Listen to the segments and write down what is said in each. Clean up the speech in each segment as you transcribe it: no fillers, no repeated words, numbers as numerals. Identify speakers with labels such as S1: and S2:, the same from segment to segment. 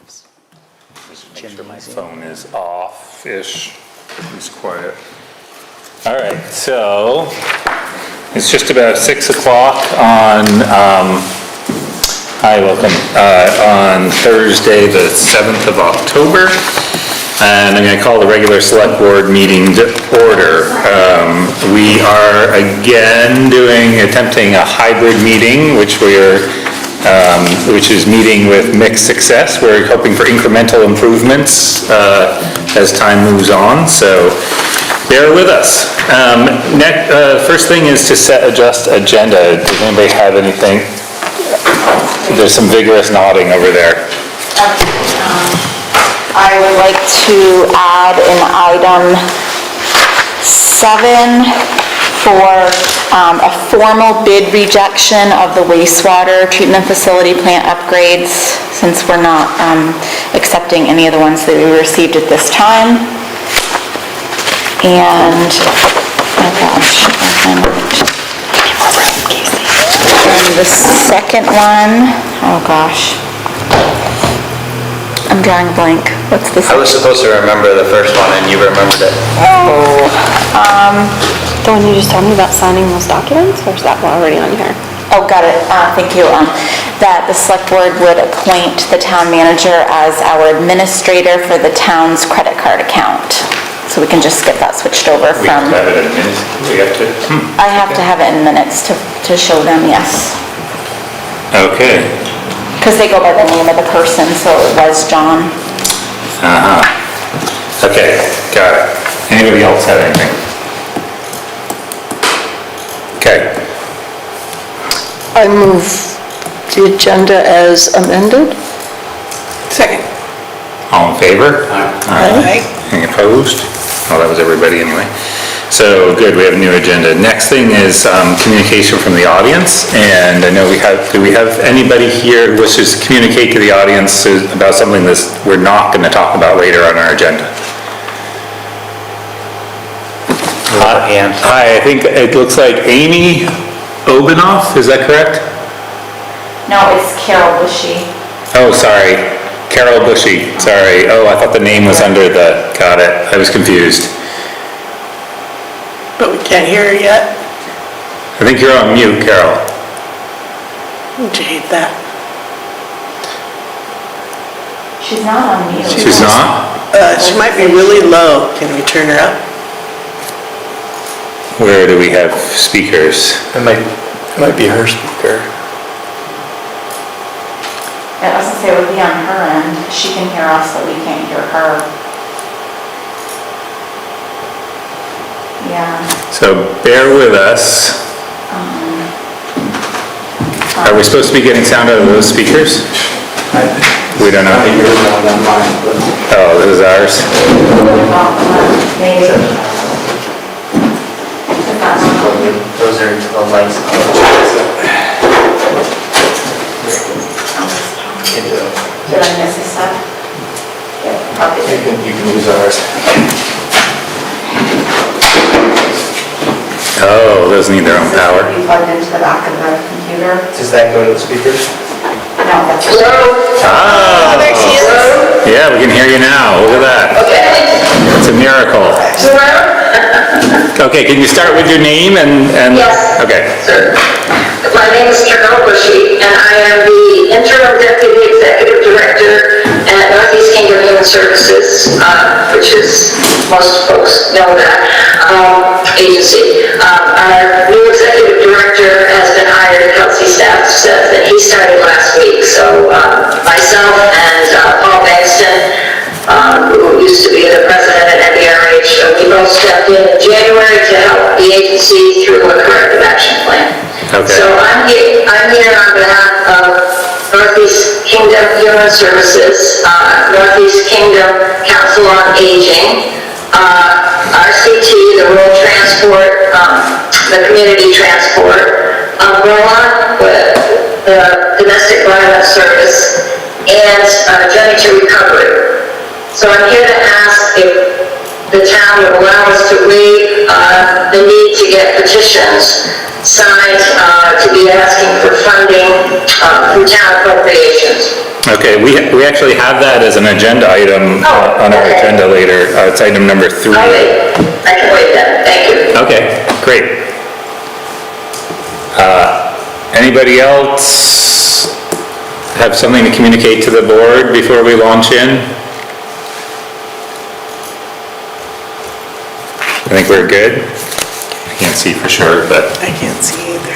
S1: Just make sure my phone is off-ish. It's quiet. All right, so it's just about 6 o'clock on, hi, welcome, on Thursday, the 7th of October. And I'm going to call the regular select board meeting to order. We are again attempting a hybrid meeting, which is meeting with mixed success. We're hoping for incremental improvements as time moves on, so bear with us. First thing is to adjust agenda. Does anybody have anything? There's some vigorous nodding over there.
S2: I would like to add an item 7 for a formal bid rejection of the wastewater treatment facility plant upgrades, since we're not accepting any of the ones that we received at this time. And, oh gosh, and the second one, oh gosh. I'm drawing a blank. What's this?
S3: I was supposed to remember the first one and you remembered it.
S2: Oh,
S4: The one you just told me about signing those documents, or is that one already on here?
S2: oh, got it. Thank you. That the select board would appoint the town manager as our administrator for the town's credit card account. So we can just get that switched over
S1: We have
S2: from.
S1: to have it in minutes. We have to.
S2: I have to have it in minutes to show them, yes.
S1: Okay.
S2: Because they go by the name of the person, so it was John.
S1: Okay, got it. Anybody else have anything? Okay.
S5: I move the agenda as amended.
S6: Second.
S1: All in favor?
S5: Aye.
S1: Any opposed? Well, that was everybody anyway. So, good, we have a new agenda. Next thing is communication from the audience, and I know do we have anybody here who wishes to communicate to the audience about something that we're not going to talk about later on our agenda? Hi, I think it looks like Amy Obanoff, is that correct?
S2: No, it's Carol Bushy.
S1: Oh, sorry, Carol Bushy, sorry. Oh, I thought the name was under the, got it, I was confused.
S6: But we can't hear her yet.
S1: I think you're on mute, Carol.
S6: Don't you hate that?
S2: She's not on mute.
S1: She's not?
S6: She might be really low. Can we turn her up?
S1: Where do we have speakers?
S3: It might be her speaker.
S2: It doesn't say it would be on her end. She can hear us, but we can't hear her. Yeah.
S1: So bear with us. Are we supposed to be getting sound out of those speakers? We don't know. Oh, this is ours?
S2: Maybe.
S3: Those are the lights.
S2: Did I miss a step? Yeah, probably.
S3: You can use ours.
S1: Oh, those need their own power.
S2: Be plugged into the back of the computer.
S3: Does that go to the speakers?
S2: No, that's.
S1: Oh,
S6: There she is.
S1: yeah, we can hear you now. Look at that. It's a miracle. Okay, can you start with your name and?
S7: Yes.
S1: Okay.
S7: Sir. My name is Carol Bushy, and I am the interim deputy executive director at Northeast Kingdom Human Services, which is, most folks know that, agency. Our new executive director has been hired. Kelsey Staff says that he started last week. So myself and Paul Bankston, who used to be the president at NBRH, we both stepped in January to help the agency through a corrective action plan.
S1: Okay.
S7: So I'm here on behalf of Northeast Kingdom Human Services, Northeast Kingdom Council on Aging, RCT, the Rural Transport, the Community Transport, Umbrella, the Domestic Violence Service, and Journey to Recovery. So I'm here to ask if the town would allow us to waive the need to get petitions signed to be asking for funding through town appropriations.
S1: Okay, we actually have that as an agenda item
S7: Oh,
S1: on our
S7: okay.
S1: agenda later. It's item number 3.
S7: Okay, I can wait then, thank you.
S1: Okay, great. Anybody else have something to communicate to the board before we launch in? I think we're good. I can't see for sure, but
S6: I can't see either.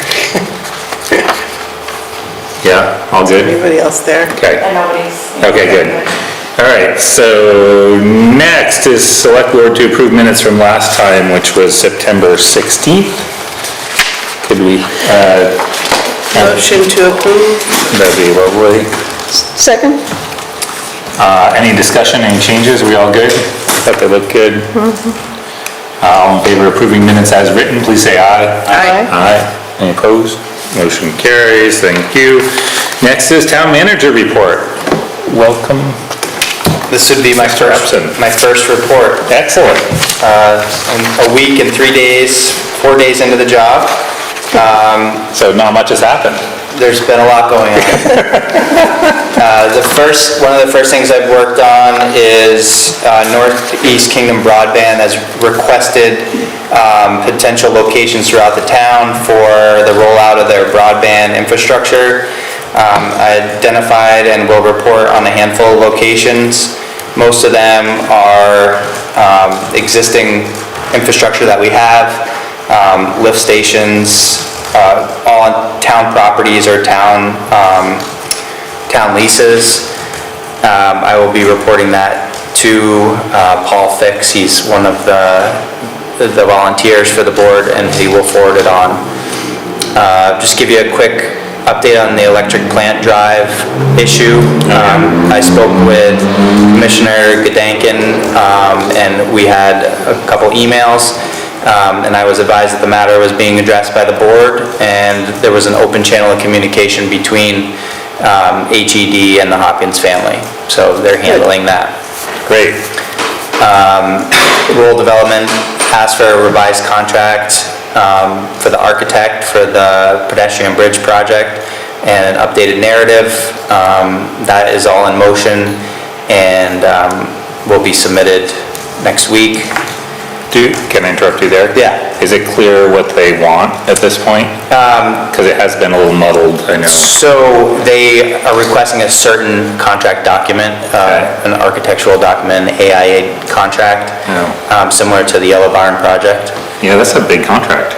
S1: yeah, all good?
S6: Anybody else there?
S1: Okay.
S2: And nobody's.
S1: Okay, good. All right, so next is select board to approve minutes from last time, which was September 16th. Could we,
S6: Motion to approve?
S1: that'd be lovely.
S5: Second?
S1: Any discussion, any changes? Are we all good? Thought they looked good? All in favor of approving minutes as written, please say aye.
S6: Aye.
S1: Aye. Any opposed? Motion carries, thank you. Next is town manager report. Welcome.
S3: This would be my first report.
S1: Excellent.
S3: A week and 3 days, 4 days into the job.
S1: So not much has happened.
S3: There's been a lot going on. One of the first things I've worked on is Northeast Kingdom Broadband has requested potential locations throughout the town for the rollout of their broadband infrastructure. I identified and will report on a handful of locations. Most of them are existing infrastructure that we have, lift stations, all on town properties or town leases. I will be reporting that to Paul Fix. He's one of the volunteers for the board, and he will forward it on. Just give you a quick update on the electric plant drive issue. I spoke with Commissioner Gedanken, and we had a couple emails. And I was advised that the matter was being addressed by the board, and there was an open channel of communication between HED and the Hopkins family. So they're handling that.
S1: Great.
S3: Rural Development asked for a revised contract for the architect for the pedestrian bridge project and an updated narrative. That is all in motion and will be submitted next week.
S1: Can I interrupt you there?
S3: Yeah.
S1: Is it clear what they want at this point? Because it has been a little muddled, I know.
S3: So they are requesting a certain contract document, an architectural document, an AIA contract, similar to the Yellow Barn project.
S1: Yeah, that's a big contract.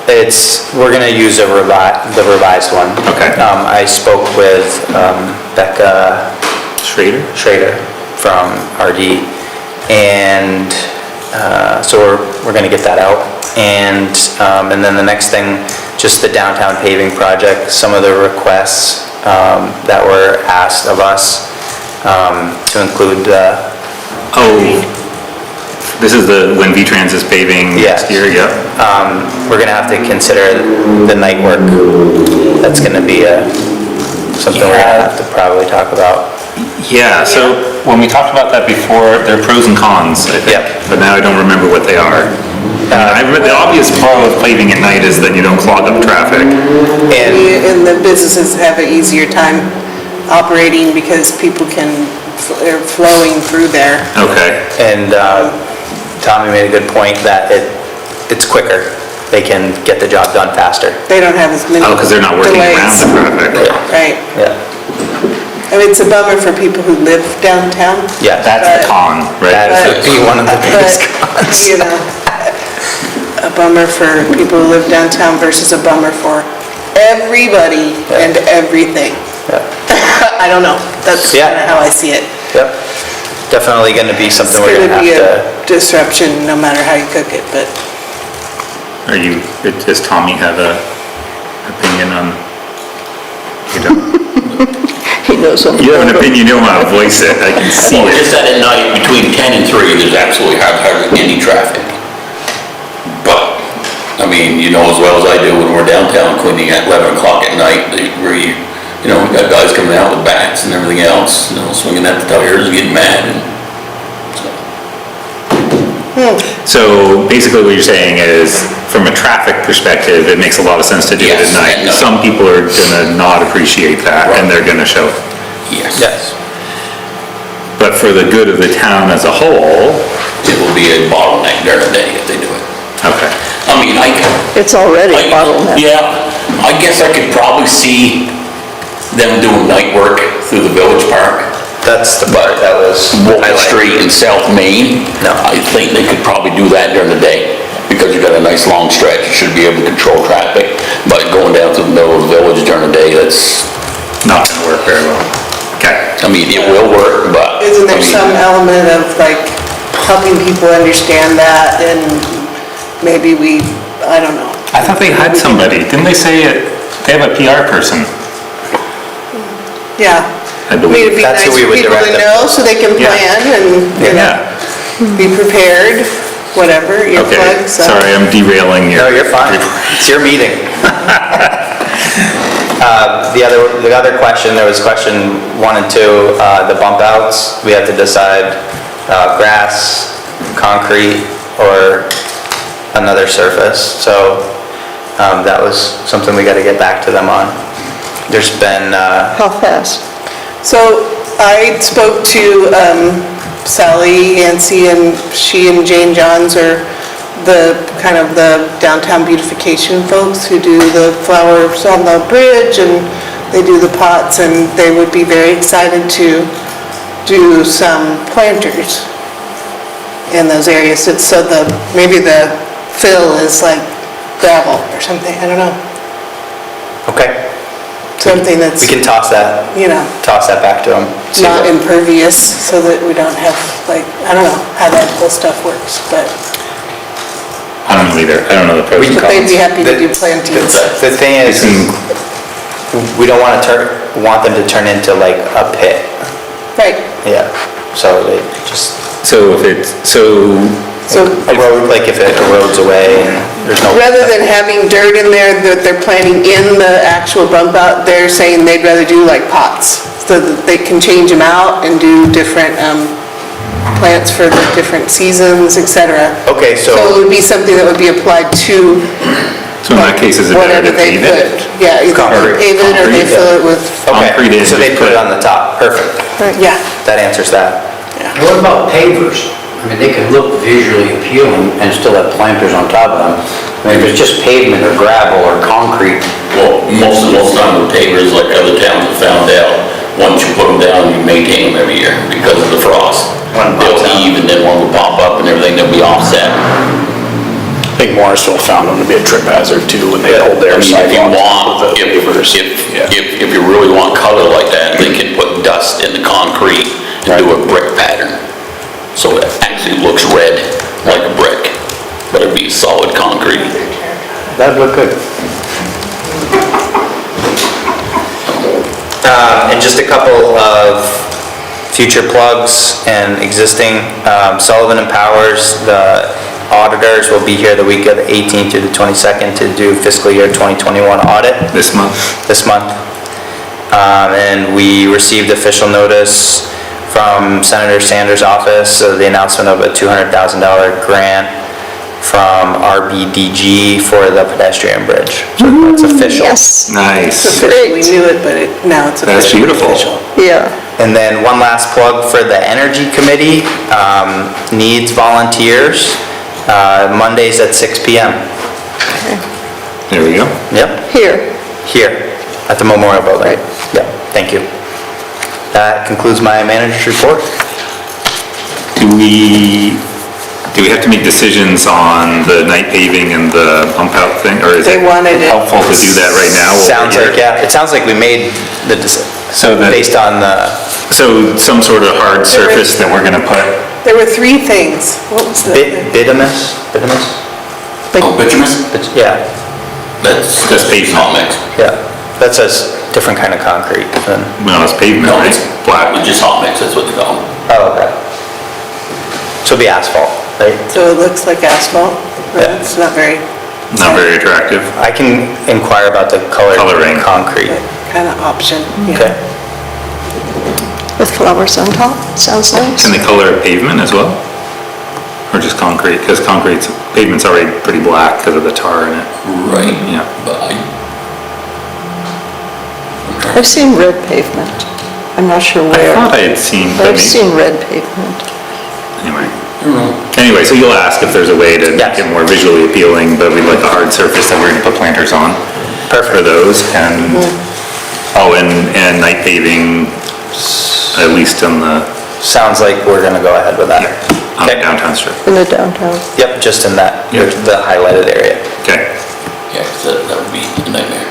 S3: We're gonna use the revised one.
S1: Okay.
S3: I spoke with Becca
S1: Schrader?
S3: from RD, and so we're gonna get that out. And then the next thing, just the downtown paving project, some of the requests that were asked of us to include
S1: This is when V-Trans is paving next
S3: Yes.
S1: year, yep.
S3: we're gonna have to consider the night work. That's gonna be something we're gonna have to probably talk about.
S1: Yeah, so when we talked about that before, there are pros and cons, I think.
S3: Yep.
S1: But now I don't remember what they are. The obvious pro of paving at night is that you don't clog up traffic.
S6: And the businesses have an easier time operating because people are flowing through there.
S1: Okay.
S3: And Tommy made a good point that it's quicker. They can get the job done faster.
S6: They don't have as many
S1: Oh, because they're not working around
S6: delays.
S1: the traffic.
S6: Right.
S3: Yeah.
S6: I mean, it's a bummer for people who live downtown.
S3: Yeah.
S1: That's the con, right?
S3: That would be one of the biggest
S6: But,
S3: cons.
S6: you know, a bummer for people who live downtown versus a bummer for everybody and everything.
S3: Yeah.
S6: I don't know. That's
S3: Yeah.
S6: kind of how I see it.
S3: Yep. Definitely gonna be something
S6: It's
S3: we're
S6: going
S3: gonna
S6: to be
S3: have
S6: a disruption no matter how you cook it, but
S1: Does Tommy have a opinion on, you don't?
S5: He knows what.
S1: You have an opinion, you don't want to voice it, I can see
S8: Well,
S1: it.
S8: just that at night, between 10 and 3, there's absolutely hardly any traffic. But, I mean, you know as well as I do, when we're downtown cleaning at 11 o'clock at night, we got guys coming out with bats and everything else, swinging at the tires and getting mad. And
S1: So basically what you're saying is, from a traffic perspective, it makes a lot of sense to do it at
S8: Yes,
S1: night.
S8: at night.
S1: Some people are gonna not appreciate that, and they're gonna show it.
S8: Yes.
S3: Yes.
S1: But for the good of the town as a whole,
S8: It will be a bottleneck during the day if they do it.
S1: okay.
S8: I mean,
S5: It's already bottleneck.
S8: Yeah, I guess I could probably see them doing night work through the village park.
S3: That's the part that was
S8: Walton
S3: highlighted.
S8: Street in South Main.
S3: No.
S8: I think they could probably do that during the day, because you got a nice long stretch, you should be able to control traffic. But going down through the middle of the village during the day, that's,
S1: Not gonna work very well. Okay.
S8: I mean, it will work, but.
S6: Isn't there
S8: I mean,
S6: some element of like helping people understand that and maybe I don't know.
S1: I thought they had somebody, didn't they say they have a PR person?
S6: Yeah.
S1: I believe
S6: It'd be
S3: that's
S6: nice
S3: who we
S6: for
S3: would
S6: people
S3: direct
S6: to
S3: them
S6: know so they can
S1: Yeah.
S6: plan and, you know,
S1: Yeah,
S6: be prepared, whatever,
S1: okay,
S6: earplugs.
S1: sorry, I'm derailing you.
S3: No, you're fine. It's your meeting. The other question, there was question 1 and 2, the bump outs. We have to decide grass, concrete, or another surface. So that was something we got to get back to them on. There's been,
S5: How fast?
S6: So I spoke to Sally Yancey, and she and Jane Johns are the kind of the downtown beautification folks who do the flowers on the bridge, and they do the pots, and they would be very excited to do some planters in those areas. So maybe the fill is like gravel or something, I don't know.
S3: okay,
S6: Something that's,
S3: we can toss that back to them.
S6: not impervious, so that we don't have, like, I don't know how that whole stuff works, but
S1: I don't know either, I don't know the pros and
S6: they'd
S1: cons.
S6: be happy to do plantings.
S3: The thing is, we don't want them to turn into like a pit.
S6: Right,
S3: Yeah, so they just,
S1: So if it's, so
S3: erode, like if it erodes away and there's no.
S6: rather than having dirt in there that they're planting in the actual bump out, they're saying they'd rather do like pots, so that they can change them out and do different plants for the different seasons, etc.
S3: Okay,
S6: So it would be something that would be applied to
S1: so in that case, is it better
S6: whatever
S1: to
S6: they
S1: pave it?
S6: put. Yeah, either
S3: Concrete.
S6: they pave it or they
S1: Concrete,
S6: fill it with,
S1: Concrete
S3: Okay,
S1: in,
S3: so they
S1: just
S3: put it
S1: put-
S3: on the top, perfect.
S6: yeah.
S3: That answers that.
S9: What about pavers? I mean, they can look visually appealing and still have planters on top of them. I mean, if it's just pavement or gravel or concrete,
S8: Well, most time with pavers, like other towns have found out, once you put them down, you maintain them every year because of the frost. They'll heave and then one will pop up and everything, they'll be offset.
S10: I think Morrisville found them to be a trip hazard too when they pulled
S8: I
S10: their
S8: mean, if you
S10: sidewalks.
S8: want,
S10: with the pavers. Yeah.
S8: if you really want color like that, they can put dust in the concrete and do a brick pattern. So it actually looks red, like a brick, but it'd be solid concrete.
S3: That'd look good. And just a couple of future plugs and existing, Sullivan and Powers, the auditors will be here the week of the 18th to the 22nd to do fiscal year 2021 audit
S1: This month?
S3: this month. And we received official notice from Senator Sanders' office of the announcement of a $200,000 grant from RBDG for the pedestrian bridge. So that's official.
S5: Yes,
S1: Nice.
S6: We knew it, but now it's
S1: That's
S6: official.
S1: beautiful.
S5: yeah.
S3: And then one last plug for the Energy Committee, needs volunteers, Mondays at 6 PM.
S1: There we go.
S3: Yep,
S5: Here,
S3: at the Memorial Building. Yep, thank you. That concludes my manager's report.
S1: Do we have to make decisions on the night paving and the bump out thing, or is
S6: They
S1: it
S6: wanted it.
S1: helpful to do that right now?
S3: Sounds like, yeah, it sounds like we made the decision,
S1: So that-
S3: based on the,
S1: So some sort of hard surface that we're gonna put,
S6: There were 3 things. What was the?
S3: bituminous?
S8: Oh, bituminous?
S3: Yeah,
S8: That's
S1: pavement.
S8: hot mix.
S3: yeah, that's a different kind of concrete than,
S1: well, it's pavement,
S8: No,
S1: right?
S8: it's
S1: Black.
S8: It's just hot mix, that's what they call them.
S3: oh, okay. So it'll be asphalt, right?
S6: So it looks like asphalt.
S3: Yeah.
S6: It's not very,
S1: Not very attractive.
S3: I can inquire about the coloring
S1: Coloring.
S3: of concrete.
S6: kind of option. Yeah.
S3: Okay.
S5: with flowers on top, sounds nice.
S1: Can they color pavement as well? Or just concrete? Because pavement's already pretty black because of the tar in it.
S8: Right.
S1: Yeah.
S8: But
S5: I've seen red pavement. I'm not sure
S1: I
S5: where.
S1: thought I had seen,
S5: But
S1: but
S5: I've seen red pavement.
S1: anyway, so you'll ask if there's a way to
S3: Yes.
S1: make it more visually appealing, but we'd like a hard surface that we're gonna put planters on. For those, and, oh, and night paving, at least on the,
S3: Sounds like we're gonna go ahead with that.
S1: on the
S3: Okay.
S1: downtown strip.
S5: In the downtown.
S3: Yep, just in that,
S1: Yeah.
S3: the highlighted area.
S1: Okay.
S8: Yeah, 'cause that would be a nightmare.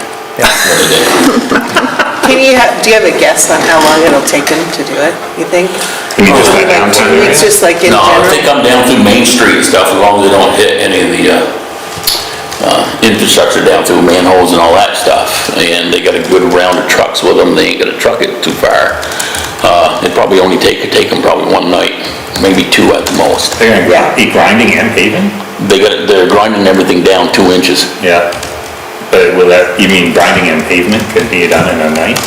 S6: Do you have a guess on how long it'll take them to do it, you think?
S1: You mean just that
S6: Maybe like
S1: downtown
S6: 2
S1: area?
S6: weeks, just like in
S8: No,
S6: general?
S8: if they come down through Main Street and stuff, as long as they don't hit any of the, infrastructure down through manholes and all that stuff, and they got a good round of trucks with them, they ain't gonna truck it too far. It'd probably only take them probably one night, maybe 2 at the most.
S1: They're gonna be grinding and paving?
S8: They're grinding everything down 2 inches.
S1: Yeah. But will that, you mean grinding and pavement could be done in a night?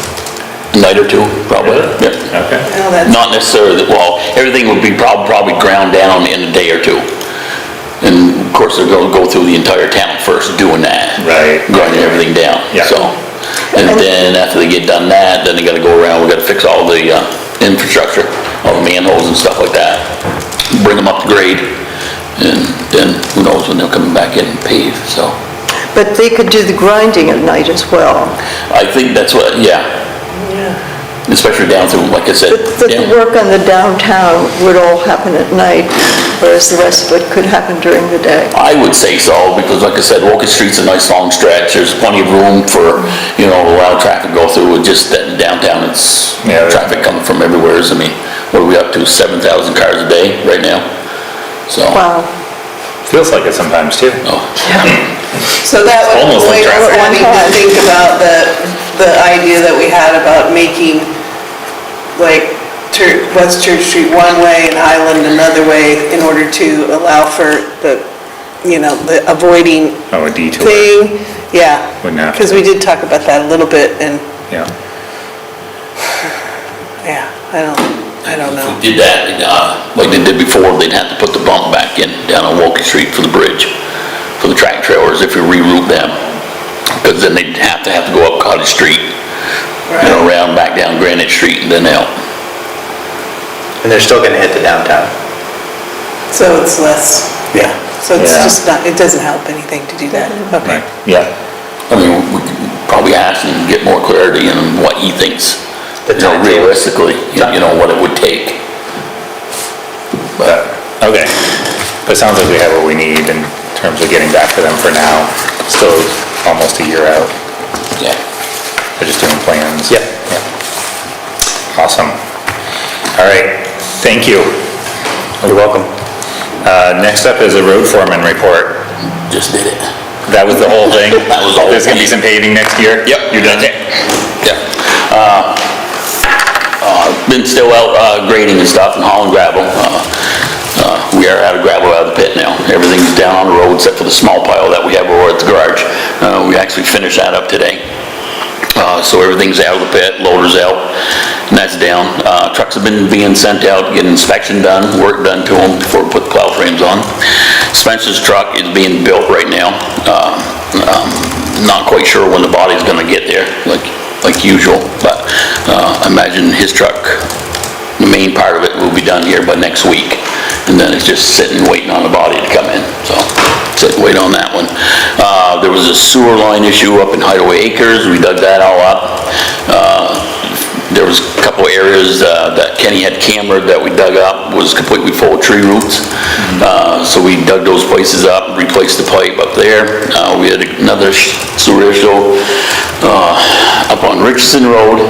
S8: Night or 2, probably.
S1: Really?
S8: Yeah.
S1: Okay.
S6: Oh, that's-
S8: Not necessarily, well, everything would be probably ground down in a day or 2. And of course, they're gonna go through the entire town first doing that.
S1: Right.
S8: Grinding everything down,
S1: Yeah.
S8: so. And then after they get done that, then they gotta go around, we gotta fix all the, infrastructure, all the manholes and stuff like that. Bring them up to grade, and then who knows when they're coming back in and pave, so.
S5: But they could do the grinding at night as well.
S8: I think that's what, yeah. Especially down through, like I said.
S5: But the
S8: down-
S5: work on the downtown would all happen at night, whereas the rest of it could happen during the day.
S8: I would say so, because like I said, Woken Street's a nice long stretch, there's plenty of room for, to allow traffic to go through, with just that downtown, it's,
S1: Yeah.
S8: traffic coming from everywhere, I mean, what are we up to, 7,000 cars a day right now? So,
S5: Wow.
S1: Feels like it sometimes too.
S8: oh,
S6: So that was
S1: Almost like
S6: the way we're
S1: traffic.
S6: having to think about the idea that we had about making, like, West Church Street one way and Highland another way in order to allow for the avoiding
S1: Oh, a detour.
S6: thing. Yeah,
S1: Wouldn't have to.
S6: because we did talk about that a little bit, and,
S1: Yeah.
S6: yeah, I don't know.
S8: if we did that, like they did before, they'd have to put the bump back in down on Woken Street for the bridge, for the track trailers, if you reroute them, because then they'd have to go up Cottage Street, around back down Granite Street and then out.
S3: And they're still gonna hit the downtown.
S6: So it's less,
S3: Yeah.
S6: so it's
S1: Yeah.
S6: just not, it doesn't help anything to do that, okay.
S1: Right. Yeah.
S8: I mean, we could probably ask him to get more clarity on what he thinks,
S3: The timetable.
S8: realistically, what it would take.
S1: But, okay. But it sounds like we have what we need in terms of getting back to them for now. Still almost a year out.
S8: Yeah.
S1: They're just doing plans.
S3: Yep.
S1: Yeah. Awesome. All right, thank you.
S3: You're welcome.
S1: Next up is a road foreman report.
S8: Just did it.
S1: That was the whole thing?
S8: That was the whole
S1: There's gonna be
S8: thing.
S1: some paving next year?
S8: Yep.
S1: You're done?
S8: Yeah. Been still out grading and stuff and hauling gravel. We are out of gravel out of the pit now. Everything's down on the road except for the small pile that we have over at the garage. We actually finished that up today. So everything's out of the pit, loader's out, and that's down. Trucks have been being sent out, getting inspection done, work done to them before we put the plow frames on. Spencer's truck is being built right now. Not quite sure when the body's gonna get there, like usual, but I imagine his truck, the main part of it will be done here by next week. And then it's just sitting, waiting on the body to come in, so sit and wait on that one. There was a sewer line issue up in Hideaway Acres, we dug that all up. There was a couple areas that Kenny had cambered that we dug up, was completely full of tree roots. So we dug those places up, replaced the pipe up there. We had another sewer issue up on Richardson Road.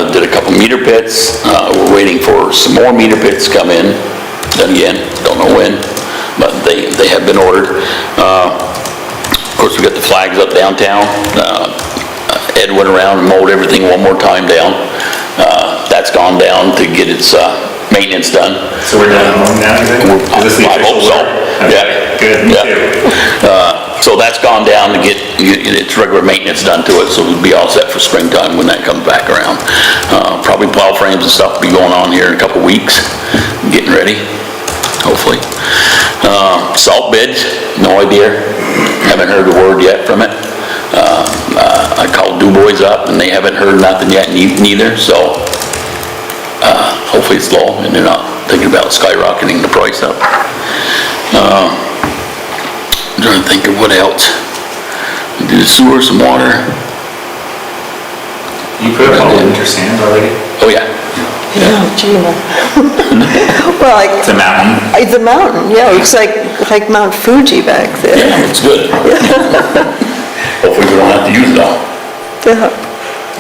S8: Did a couple meter pits. We're waiting for some more meter pits to come in. Then again, don't know when, but they have been ordered. Of course, we got the flags up downtown. Ed went around and mowed everything one more time down. That's gone down to get its maintenance done.
S1: So we're done mowing now, you think? Is this the
S8: I hope
S1: official
S8: so.
S1: order?
S8: Yeah.
S1: Okay, good, me
S8: Yeah.
S1: too.
S8: So that's gone down to get its regular maintenance done to it, so we'll be all set for springtime when that comes back around. Probably plow frames and stuff will be going on here in a couple weeks, getting ready, hopefully. Salt bid, no idea, haven't heard a word yet from it. I called Du Bois up and they haven't heard nothing yet neither, so Hopefully it's low and they're not thinking about skyrocketing the price up. I'm trying to think of what else. Do the sewer, some water.
S1: You put up all the winter sand already?
S8: Oh, yeah.
S5: Yeah, Gina. Well, like,
S1: It's a mountain.
S5: the mountain, yeah, it looks like Mount Fuji back there.
S8: Yeah, it's good. Hopefully we don't have to use it all.
S5: Yeah.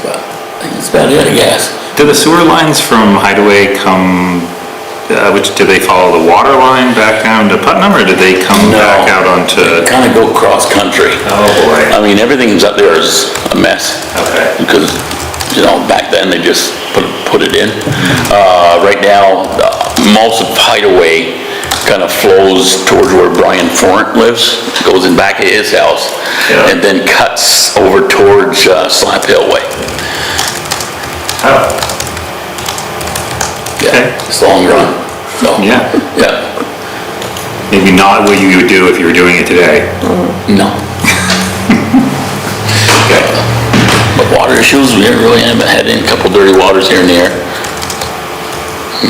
S8: But I think that's about it, I guess.
S1: Do the sewer lines from Hideaway come, do they follow the water line back down to Putnam, or do they come back out onto?
S8: Kind of go cross-country.
S1: Oh, boy.
S8: I mean, everything's up there is a mess.
S1: Okay.
S8: Because, back then they just put it in. Right now, most of Hideaway kind of flows towards where Brian Forant lives, goes in back of his house,
S1: Yeah.
S8: and then cuts over towards Slap Hill Way.
S1: Oh. Okay.
S8: It's the long run. So,
S1: Yeah.
S8: Yeah.
S1: Maybe not what you would do if you were doing it today.
S8: No. But water issues, we really haven't had a couple dirty waters here and there.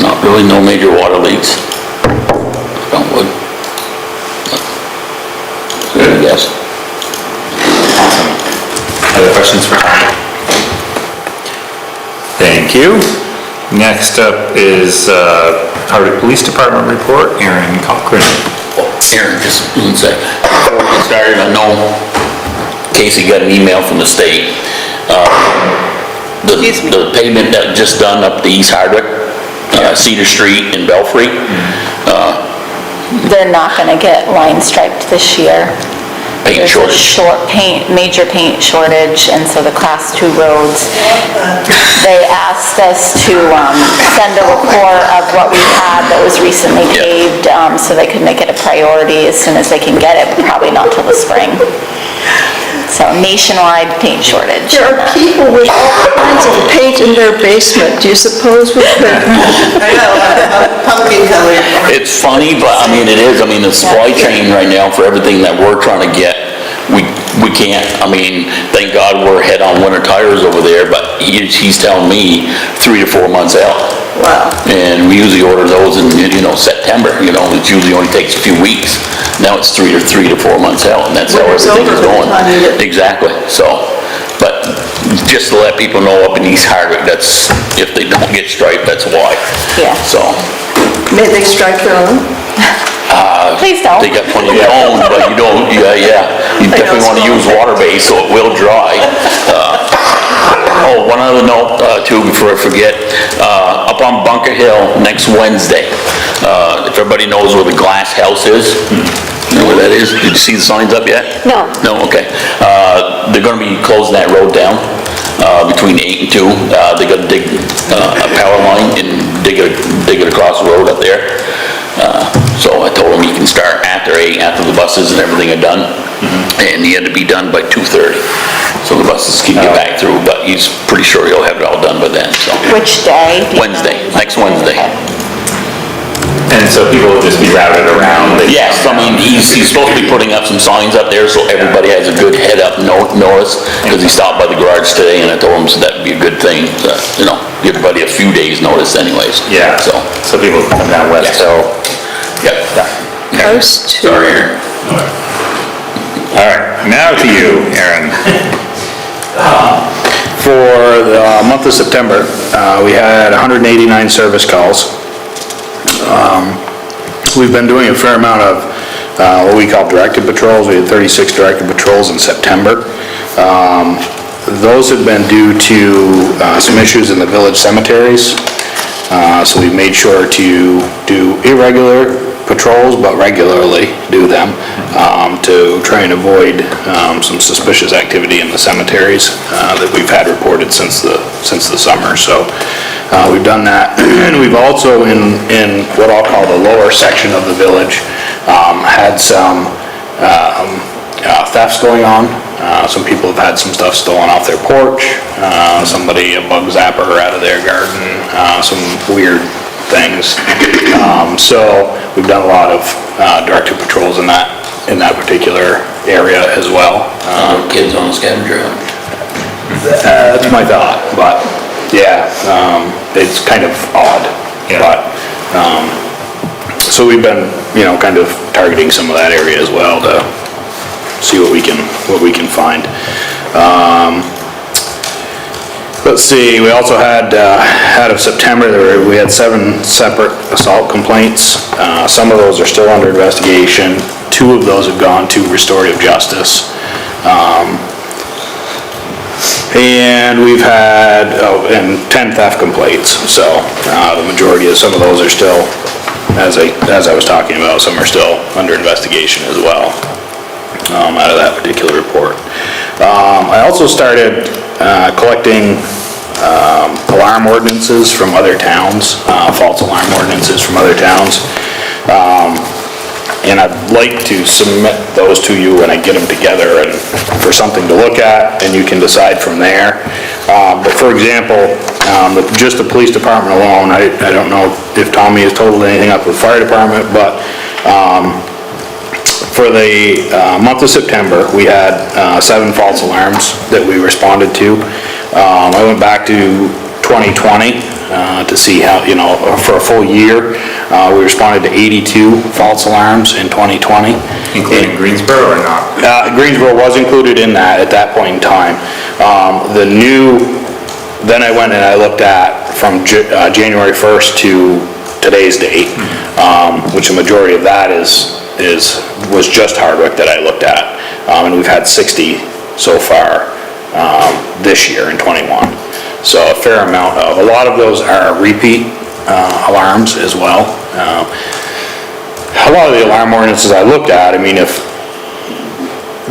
S8: Not really, no major water leaks. Don't wood. Good, I guess.
S1: Other questions for Howard? Thank you. Next up is Hardwick Police Department report, Aaron Cochran.
S8: Aaron, just one sec. Before we get started, I know Casey got an email from the state. The pavement that just done up the East Hardwick, Cedar Street in Belfry.
S2: They're not gonna get line striped this year.
S8: Paint shortage.
S2: Major paint shortage, and so the class 2 roads, they asked us to send a report of what we had that was recently paved, so they could make it a priority as soon as they can get it, but probably not till the spring. So nationwide paint shortage.
S5: There are people with all kinds of paint in their basement. Do you suppose we could?
S6: I know, pumpkin color.
S8: It's funny, but I mean, it is. I mean, the supply chain right now for everything that we're trying to get, we can't. I mean, thank God we're ahead on winter tires over there, but he's telling me 3 to 4 months out.
S5: Wow.
S8: And we usually order those in, September, it usually only takes a few weeks. Now it's 3 to 4 months out, and that's how
S5: Winter's
S8: everything is
S5: over by
S8: going.
S5: the time you get-
S8: Exactly, so, but just to let people know up in East Hardwick, that's, if they don't get striped, that's why.
S2: Yeah.
S8: So,
S5: May they strike their own?
S2: Please don't.
S8: they got plenty of own, but you don't, you definitely want to use water-based so it will dry. Oh, one other note, too, before I forget, up on Bunker Hill next Wednesday, if everybody knows where the glass house is, you know where that is? Did you see the signs up yet?
S4: No.
S8: No, okay. They're gonna be closing that road down, between 8 and 2. They gotta dig, a power line and dig it across the road up there. So I told him he can start after 8, after the buses and everything are done. And he had to be done by 2:30, so the buses can get back through, but he's pretty sure he'll have it all done by then, so.
S2: Which day?
S8: Wednesday, next Wednesday.
S1: And so people will just be routed around?
S8: Yes, I mean, he's supposed to be putting up some signs up there so everybody has a good head up notice, because he stopped by the garage today and I told him so that'd be a good thing, give everybody a few days notice anyways.
S1: Yeah,
S8: So,
S1: so people can come down West
S8: Yes.
S1: Hill.
S8: yep.
S5: Post to.
S8: Sorry, Aaron.
S1: All right, now to you, Aaron.
S10: For the month of September, we had 189 service calls. We've been doing a fair amount of what we call directed patrols. We had 36 directed patrols in September. Those have been due to some issues in the village cemeteries. So we made sure to do irregular patrols, but regularly do them, to try and avoid some suspicious activity in the cemeteries that we've had reported since the summer. So we've done that. And we've also, in what I'll call the lower section of the village, had some thefts going on. Some people have had some stuff stolen off their porch, somebody, a bug zapper out of their garden, some weird things. So we've done a lot of directed patrols in that particular area as well.
S8: Kids on the scavenger hunt.
S10: That's my thought, but Yeah, it's kind of odd,
S1: Yeah.
S10: but, so we've been, kind of targeting some of that area as well to see what we can find. Let's see, we also had, out of September, we had 7 separate assault complaints. Some of those are still under investigation. 2 of those have gone to restorative justice. And we've had, and 10 theft complaints, so the majority of some of those are still, as I was talking about, some are still under investigation as well, out of that particular report. I also started collecting alarm ordinances from other towns, false alarm ordinances from other towns. And I'd like to submit those to you when I get them together and for something to look at, and you can decide from there. But for example, just the police department alone, I don't know if Tommy has totaled anything up with fire department, but for the month of September, we had 7 false alarms that we responded to. I went back to 2020 to see how, for a full year, we responded to 82 false alarms in 2020.
S1: Including Greensboro or not?
S10: Greensboro was included in that at that point in time. Then I went and I looked at from January 1st to today's date, which the majority of that was just Hardwick that I looked at. And we've had 60 so far this year in 21. So a fair amount of, a lot of those are repeat alarms as well. A lot of the alarm ordinances I looked at, if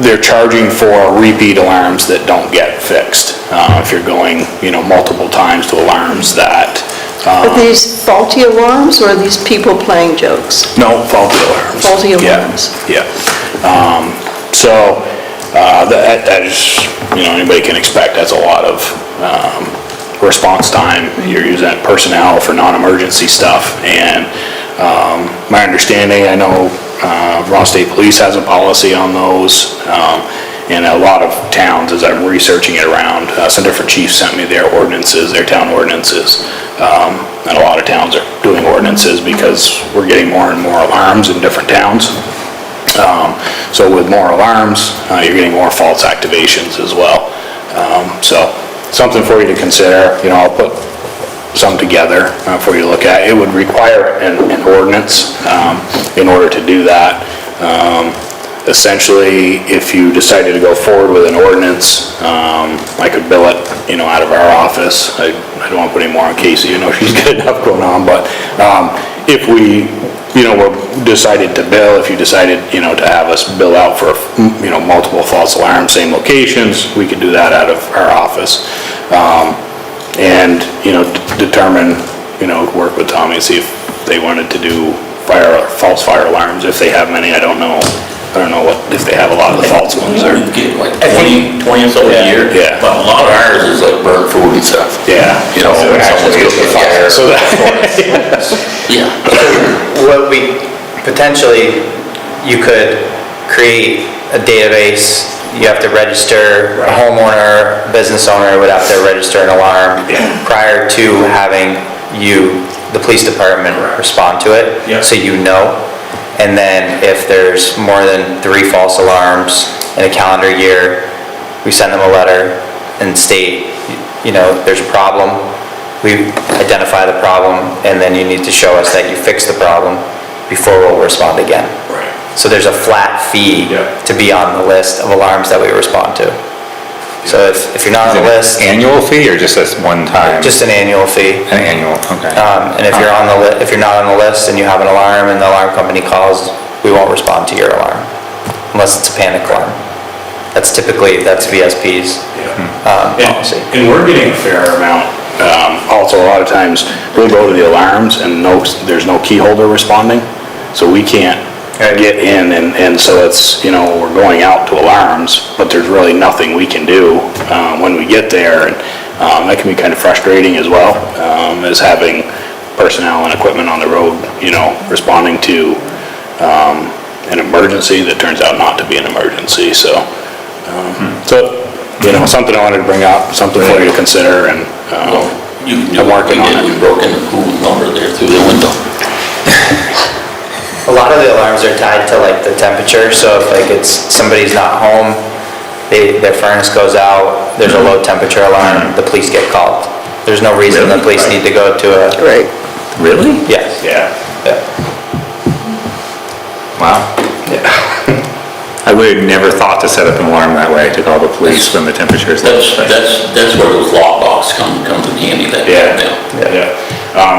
S10: they're charging for repeat alarms that don't get fixed. If you're going, multiple times to alarms that...
S5: Are these faulty alarms, or are these people playing jokes?
S10: No, faulty alarms.
S5: Faulty alarms.
S10: Yeah. That is, anybody can expect, that's a lot of response time. You're using personnel for non-emergency stuff, and my understanding, I know Ross State Police has a policy on those, and a lot of towns, as I'm researching it around, some different chiefs sent me their ordinances, their town ordinances, and a lot of towns are doing ordinances because we're getting more and more alarms in different towns. So with more alarms, you're getting more false activations as well. So something for you to consider. I'll put some together for you to look at. It would require an ordinance in order to do that. Essentially, if you decided to go forward with an ordinance, I could bill it, out of our office. I don't want to put any more on Casey, she's got enough going on, but if we, were decided to bill, if you decided, to have us bill out for, multiple false alarms, same locations, we could do that out of our office. And, determine, work with Tommy and see if they wanted to do false fire alarms, if they have many, I don't know if they have a lot of the false ones or.
S8: You get like 20 or so a year.
S10: Yeah.
S8: But a lot of ours is like burnt food and stuff.
S10: Yeah.
S8: When someone's cooking fire.
S10: So that.
S8: Yeah.
S3: What you could create a database. You have to register, a homeowner, business owner would have to register an alarm prior to having the police department respond to it.
S10: Yeah.
S3: So and then if there's more than 3 false alarms in a calendar year, we send them a letter and state, there's a problem. We identify the problem, and then you need to show us that you fixed the problem before we'll respond again.
S10: Right.
S3: So there's a flat fee to be on the list of alarms that we respond to. So if you're not on the list...
S1: Annual fee or just this one time?
S3: Just an annual fee.
S1: An annual, okay.
S3: And if you're if you're not on the list and you have an alarm and the alarm company calls, we won't respond to your alarm unless it's a panic alarm. That's VSP's policy.
S10: And we're getting a fair amount. Also, a lot of times, we'll go to the alarms and there's no key holder responding, so we can't get in, and so it's, we're going out to alarms, but there's really nothing we can do when we get there, and that can be kind of frustrating as well, as having personnel and equipment on the road, responding to an emergency that turns out not to be an emergency, so something I wanted to bring up, something for you to consider, and
S8: You can do
S10: I'm
S8: what we
S10: working on
S8: did,
S10: it.
S8: we broke in the pool number there through the window.
S3: A lot of the alarms are tied to like the temperature, so if like it's, somebody's not home, their furnace goes out, there's a low temperature alarm, the police get called. There's no reason the police need to go to a,
S5: Right.
S1: Really?
S3: yes.
S10: Yeah.
S3: Yeah.
S1: Wow. I would have never thought to set up an alarm that way, to call the police when the temperature is low.
S8: That's where those lockbox comes in handy, that.
S10: Yeah.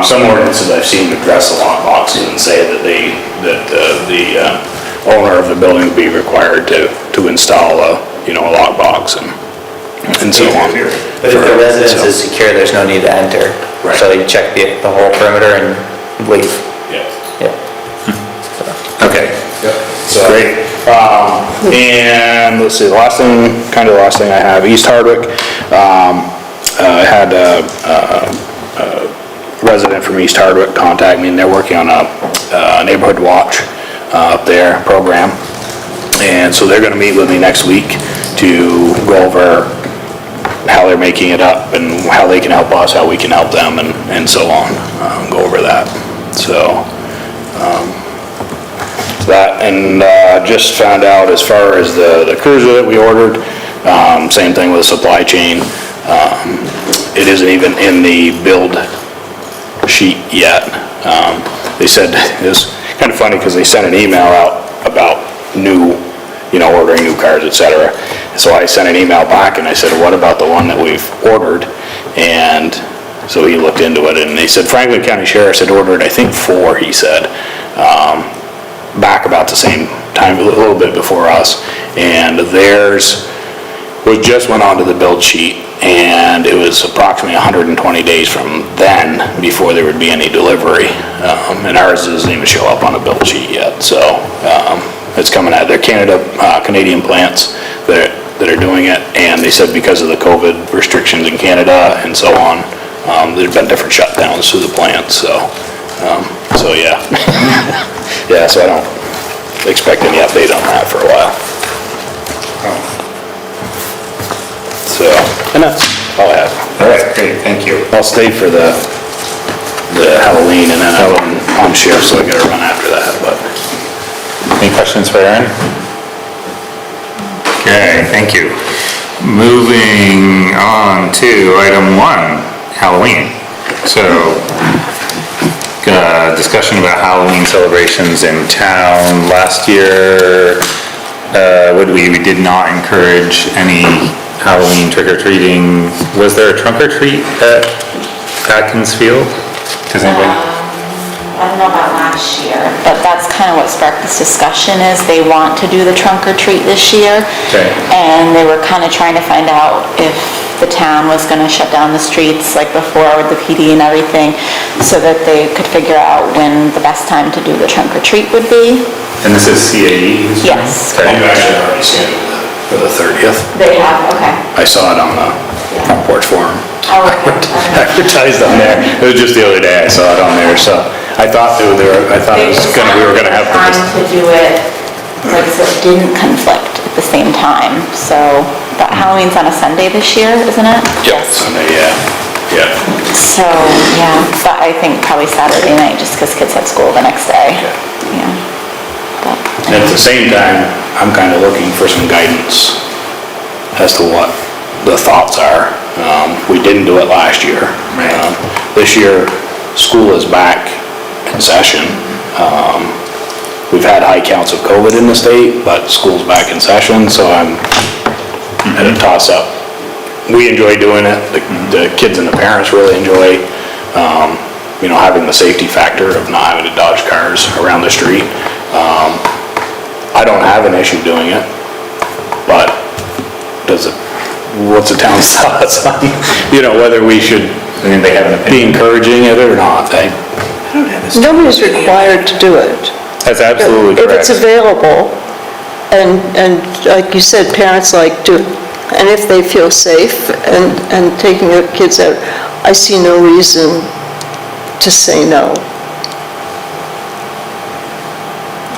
S10: Some ordinances I've seen address the lockboxes and say that the owner of the building would be required to install a lockbox and so on.
S3: But if the residence is secure, there's no need to enter.
S10: Right.
S3: So you check the whole perimeter and leave.
S10: Yeah.
S3: Yeah.
S1: Okay.
S10: So, great. And let's see, the last thing I have, East Hardwick, I had a resident from East Hardwick contact me, and they're working on a neighborhood watch up there program. And so they're gonna meet with me next week to go over how they're making it up and how they can help us, how we can help them, and so on, go over that. So, that, and just found out as far as the cruiser that we ordered, same thing with the supply chain. It isn't even in the build sheet yet. They said, it was kind of funny because they sent an email out about ordering new cars, etc. So I sent an email back and I said, what about the one that we've ordered? And so he looked into it, and they said Franklin County Sheriff's had ordered, I think 4, he said, back about the same time, a little bit before us. And theirs just went onto the build sheet, and it was approximately 120 days from then before there would be any delivery. And ours doesn't even show up on a build sheet yet, so it's coming out. They're Canadian plants that are doing it, and they said because of the COVID restrictions in Canada and so on, there's been different shutdowns to the plants, so yeah. Yeah, so I don't expect any update on that for a while. So, and that's all I have.
S1: All right, great, thank you.
S10: I'll stay for the Halloween, and then I'm sheriff, so I gotta run after that, but.
S1: Any questions for Aaron? Okay, thank you. Moving on to item 1, Halloween. So, discussion about Halloween celebrations in town. Last year, we did not encourage any Halloween trick-or-treating. Was there a trunk-or-treat at Atkins Field? Does anybody?
S2: I don't know about last year, but that's kind of what sparked this discussion, is they want to do the trunk or treat this year.
S1: Okay.
S2: And they were kind of trying to find out if the town was gonna shut down the streets like before with the PD and everything, so that they could figure out when the best time to do the trunk or treat would be.
S1: And this is CAE?
S2: Yes.
S1: Okay.
S10: I've actually already scheduled for the 30th.
S2: They have, okay.
S10: I saw it on the Front Porch Forum.
S2: Oh, okay.
S10: Advertised on there. It was just the other day I saw it on there, so I thought we were gonna have to
S2: Time to do it, like, so it didn't conflict at the same time, so, but Halloween's on a Sunday this year, isn't it?
S10: Sunday, yeah.
S2: So, yeah, but I think probably Saturday night, just because kids have school the next day. Yeah. But,
S10: And at the same time, I'm kind of looking for some guidance as to what the thoughts are. We didn't do it last year. This year, school is back in session. We've had high counts of COVID in the state, but school's back in session, so I'm at a toss-up. We enjoy doing it. The kids and the parents really enjoy, having the safety factor of not having to dodge cars around the street. I don't have an issue doing it, but what's the town's thoughts on, whether we should be encouraging it or not?
S5: Nobody's required to do it.
S1: That's absolutely
S5: If
S1: correct.
S5: it's available, and like you said, parents like to, and if they feel safe and taking their kids out, I see no reason to say no.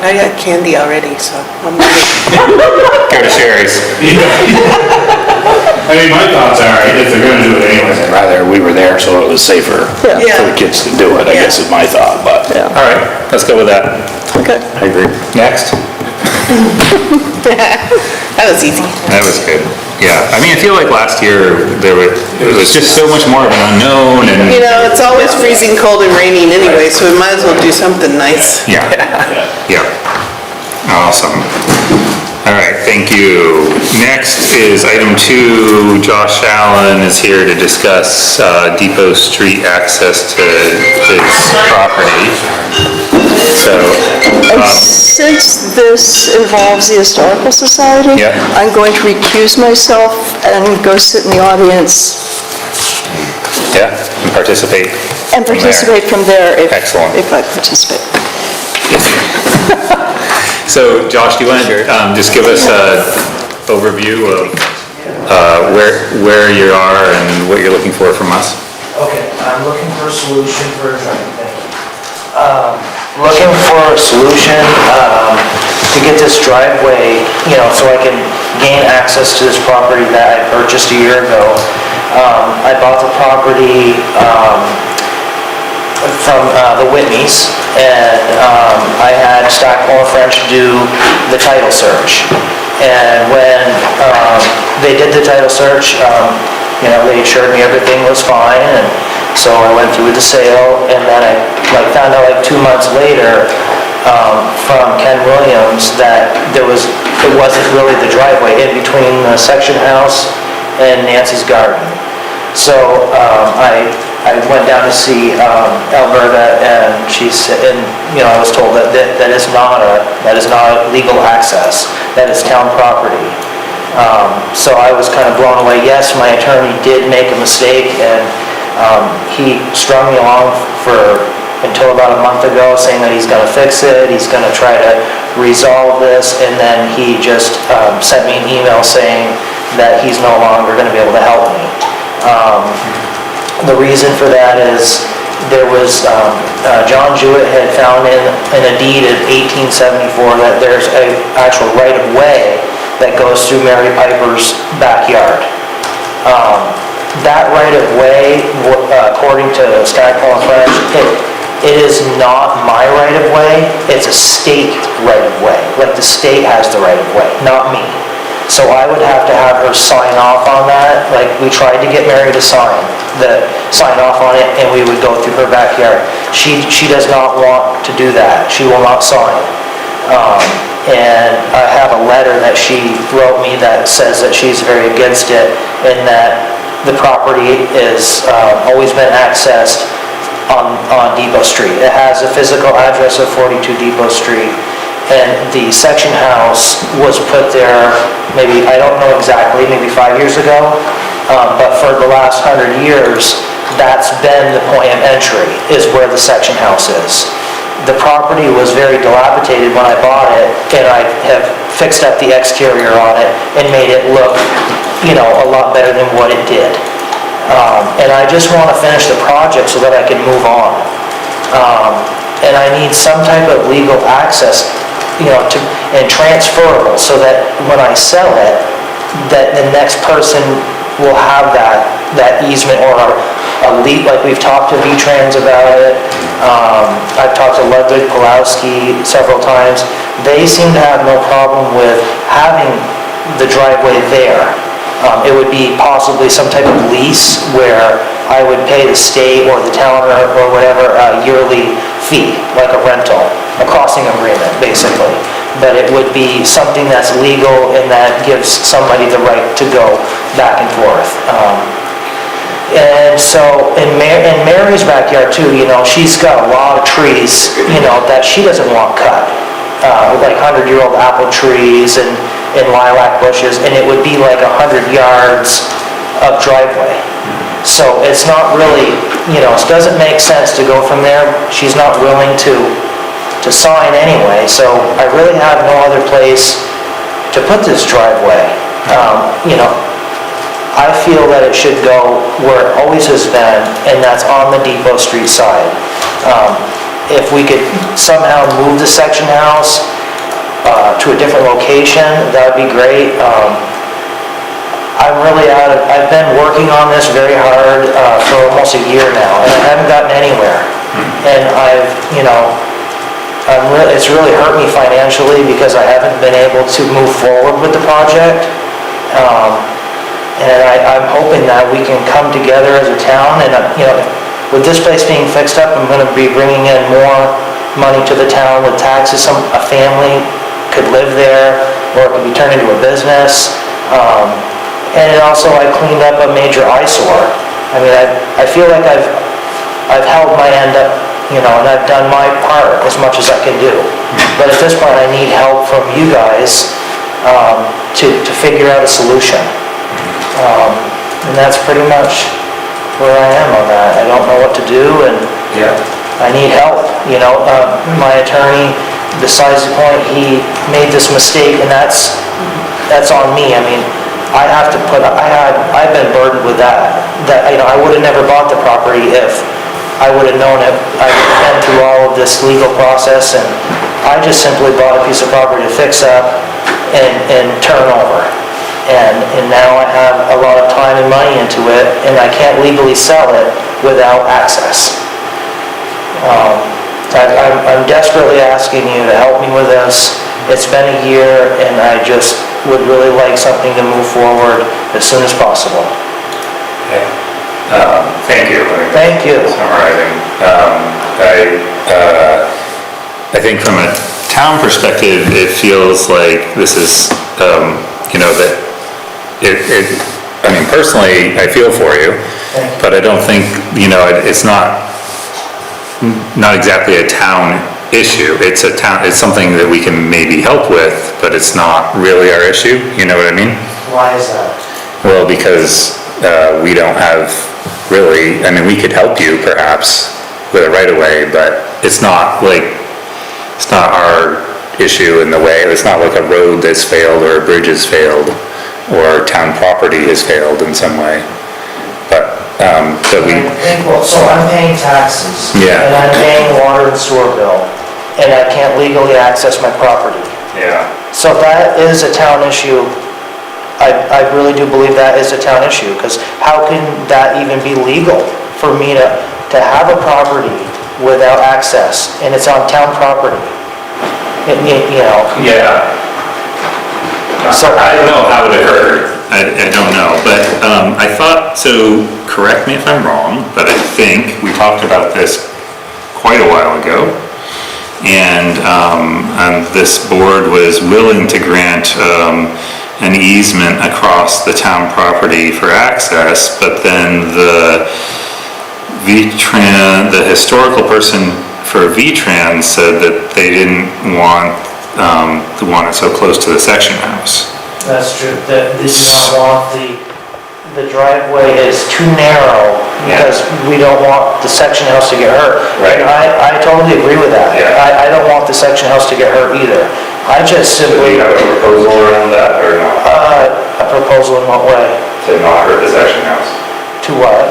S6: I got candy already, so I'm ready.
S1: Go to Sherry's.
S10: I mean, my thoughts are, if they're gonna do it anyways, I'd rather we were there so it was safer for
S5: Yeah.
S10: the kids to do it, I guess is my thought, but.
S5: Yeah.
S1: All right, let's go with that.
S5: Okay.
S1: I agree. Next.
S6: That was easy.
S1: That was good. Yeah, I mean, I feel like last year, it was just so much more of an unknown and,
S6: You know, it's always freezing cold and raining anyway, so we might as well do something nice.
S1: yeah, yeah. Awesome. All right, thank you. Next is item 2. Josh Allen is here to discuss Depot Street access to his property. So,
S5: And since this involves the Historical Society,
S1: Yeah.
S5: I'm going to recuse myself and go sit in the audience
S1: yeah, and participate.
S5: and
S1: from there.
S5: participate from there if
S1: Excellent.
S5: if I participate.
S1: So, Josh, do you want to just give us an overview of where you are and what you're looking for from us?
S11: Okay, I'm looking for a solution for a driveway, thank you. Looking for a solution to get this driveway, so I can gain access to this property that I purchased a year ago. I bought the property from the Whitneys, and I had Stackpole and French do the title search. And when they did the title search, they assured me everything was fine, and so I went through with the sale, and then I found out 2 months later from Ken Williams that it wasn't really the driveway in between the section house and Nancy's garden. So I went down to see Alberta, and she said, I was told that that is not a legal access, that is town property. So I was kind of blown away. Yes, my attorney did make a mistake, and he strung me along until about a month ago, saying that he's going to fix it, he's going to try to resolve this, and then he just sent me an email saying that he's no longer going to be able to help me. The reason for that is there was, John Jewett had found in a deed of 1874 that there's an actual right-of-way that goes through Mary Piper's backyard. That right-of-way, according to Stackpole and French, it is not my right-of-way, it's a state right-of-way. Like the state has the right-of-way, not me. So I would have to have her sign off on that. Like, we tried to get Mary to sign off on it, and we would go through her backyard. She does not want to do that. She will not sign. And I have a letter that she wrote me that says that she's very against it, and that the property is always been accessed on Depot Street. It has a physical address of 42 Depot Street. And the section house was put there maybe, I don't know exactly, maybe 5 years ago, but for the last 100 years, that's been the point of entry, is where the section house is. The property was very dilapidated when I bought it, and I have fixed up the exterior on it and made it look, a lot better than what it did. And I just want to finish the project so that I can move on. And I need some type of legal access and transferable, so that when I sell it, that the next person will have that easement or a lease, like we've talked to V-Trans about it. I've talked to Ludwig Pulowski several times. They seem to have no problem with having the driveway there. It would be possibly some type of lease where I would pay the state or the town or whatever a yearly fee, like a rental, a crossing agreement, basically. But it would be something that's legal and that gives somebody the right to go back and forth. And so in Mary's backyard too, she's got a lot of trees, that she doesn't want cut. Like 100-year-old apple trees and lilac bushes, and it would be like 100 yards of driveway. So it's not really, it doesn't make sense to go from there. She's not willing to sign anyway, so I really have no other place to put this driveway. I feel that it should go where it always has been, and that's on the Depot Street side. If we could somehow move the section house to a different location, that would be great. I'm really I've been working on this very hard for almost a year now, and I haven't gotten anywhere. And it's really hurt me financially because I haven't been able to move forward with the project. And I'm hoping that we can come together as a town, and with this place being fixed up, I'm gonna be bringing in more money to the town with taxes. A family could live there, or it could be turned into a business. And also I cleaned up a major eyesore. I mean, I feel like I've held my end up, and I've done my part as much as I can do. But at this point, I need help from you guys to figure out a solution. And that's pretty much where I am on that. I don't know what to do, and I need help. My attorney, besides the point, he made this mistake, and that's on me. I mean, I've been burdened with that I would have never bought the property if I would have known it. I've been through all of this legal process, and I just simply bought a piece of property to fix up and turn over. And now I have a lot of time and money into it, and I can't legally sell it without access. I'm desperately asking you to help me with this. It's been a year, and I just would really like something to move forward as soon as possible.
S1: Okay. Thank you.
S11: Thank you.
S1: Summarizing. I think from a town perspective, it feels like this is, that I mean, personally, I feel for you, but I don't think, it's not exactly a town issue. It's something that we can maybe help with, but it's not really our issue, you know what I mean?
S11: Why is that?
S1: Well, because we don't have really, I mean, we could help you perhaps with a right-of-way, but it's not our issue in the way. It's not like a road that's failed or a bridge has failed or town property has failed in some way. But
S11: So I'm paying taxes.
S1: Yeah.
S11: And I'm paying water and sewer bill, and I can't legally access my property.
S1: yeah,
S11: So that is a town issue. I really do believe that is a town issue, because how can that even be legal for me to have a property without access, and it's on town property?
S1: yeah.
S11: So
S1: I don't know how it occurred. I don't know, but I thought, so correct me if I'm wrong, but I think we talked about this quite a while ago. And this board was willing to grant an easement across the town property for access, but then the historical person for V-Trans said that they didn't want it so close to the section house.
S11: That's true. They do not want the driveway is too narrow, because we don't want the section house to get hurt.
S1: Right.
S11: And I totally agree with that.
S1: Yeah.
S11: I don't want the section house to get hurt either. I just
S1: Do
S11: simply,
S1: you have a proposal around that or not?
S11: a proposal in what way?
S1: To not hurt the section house?
S11: To what?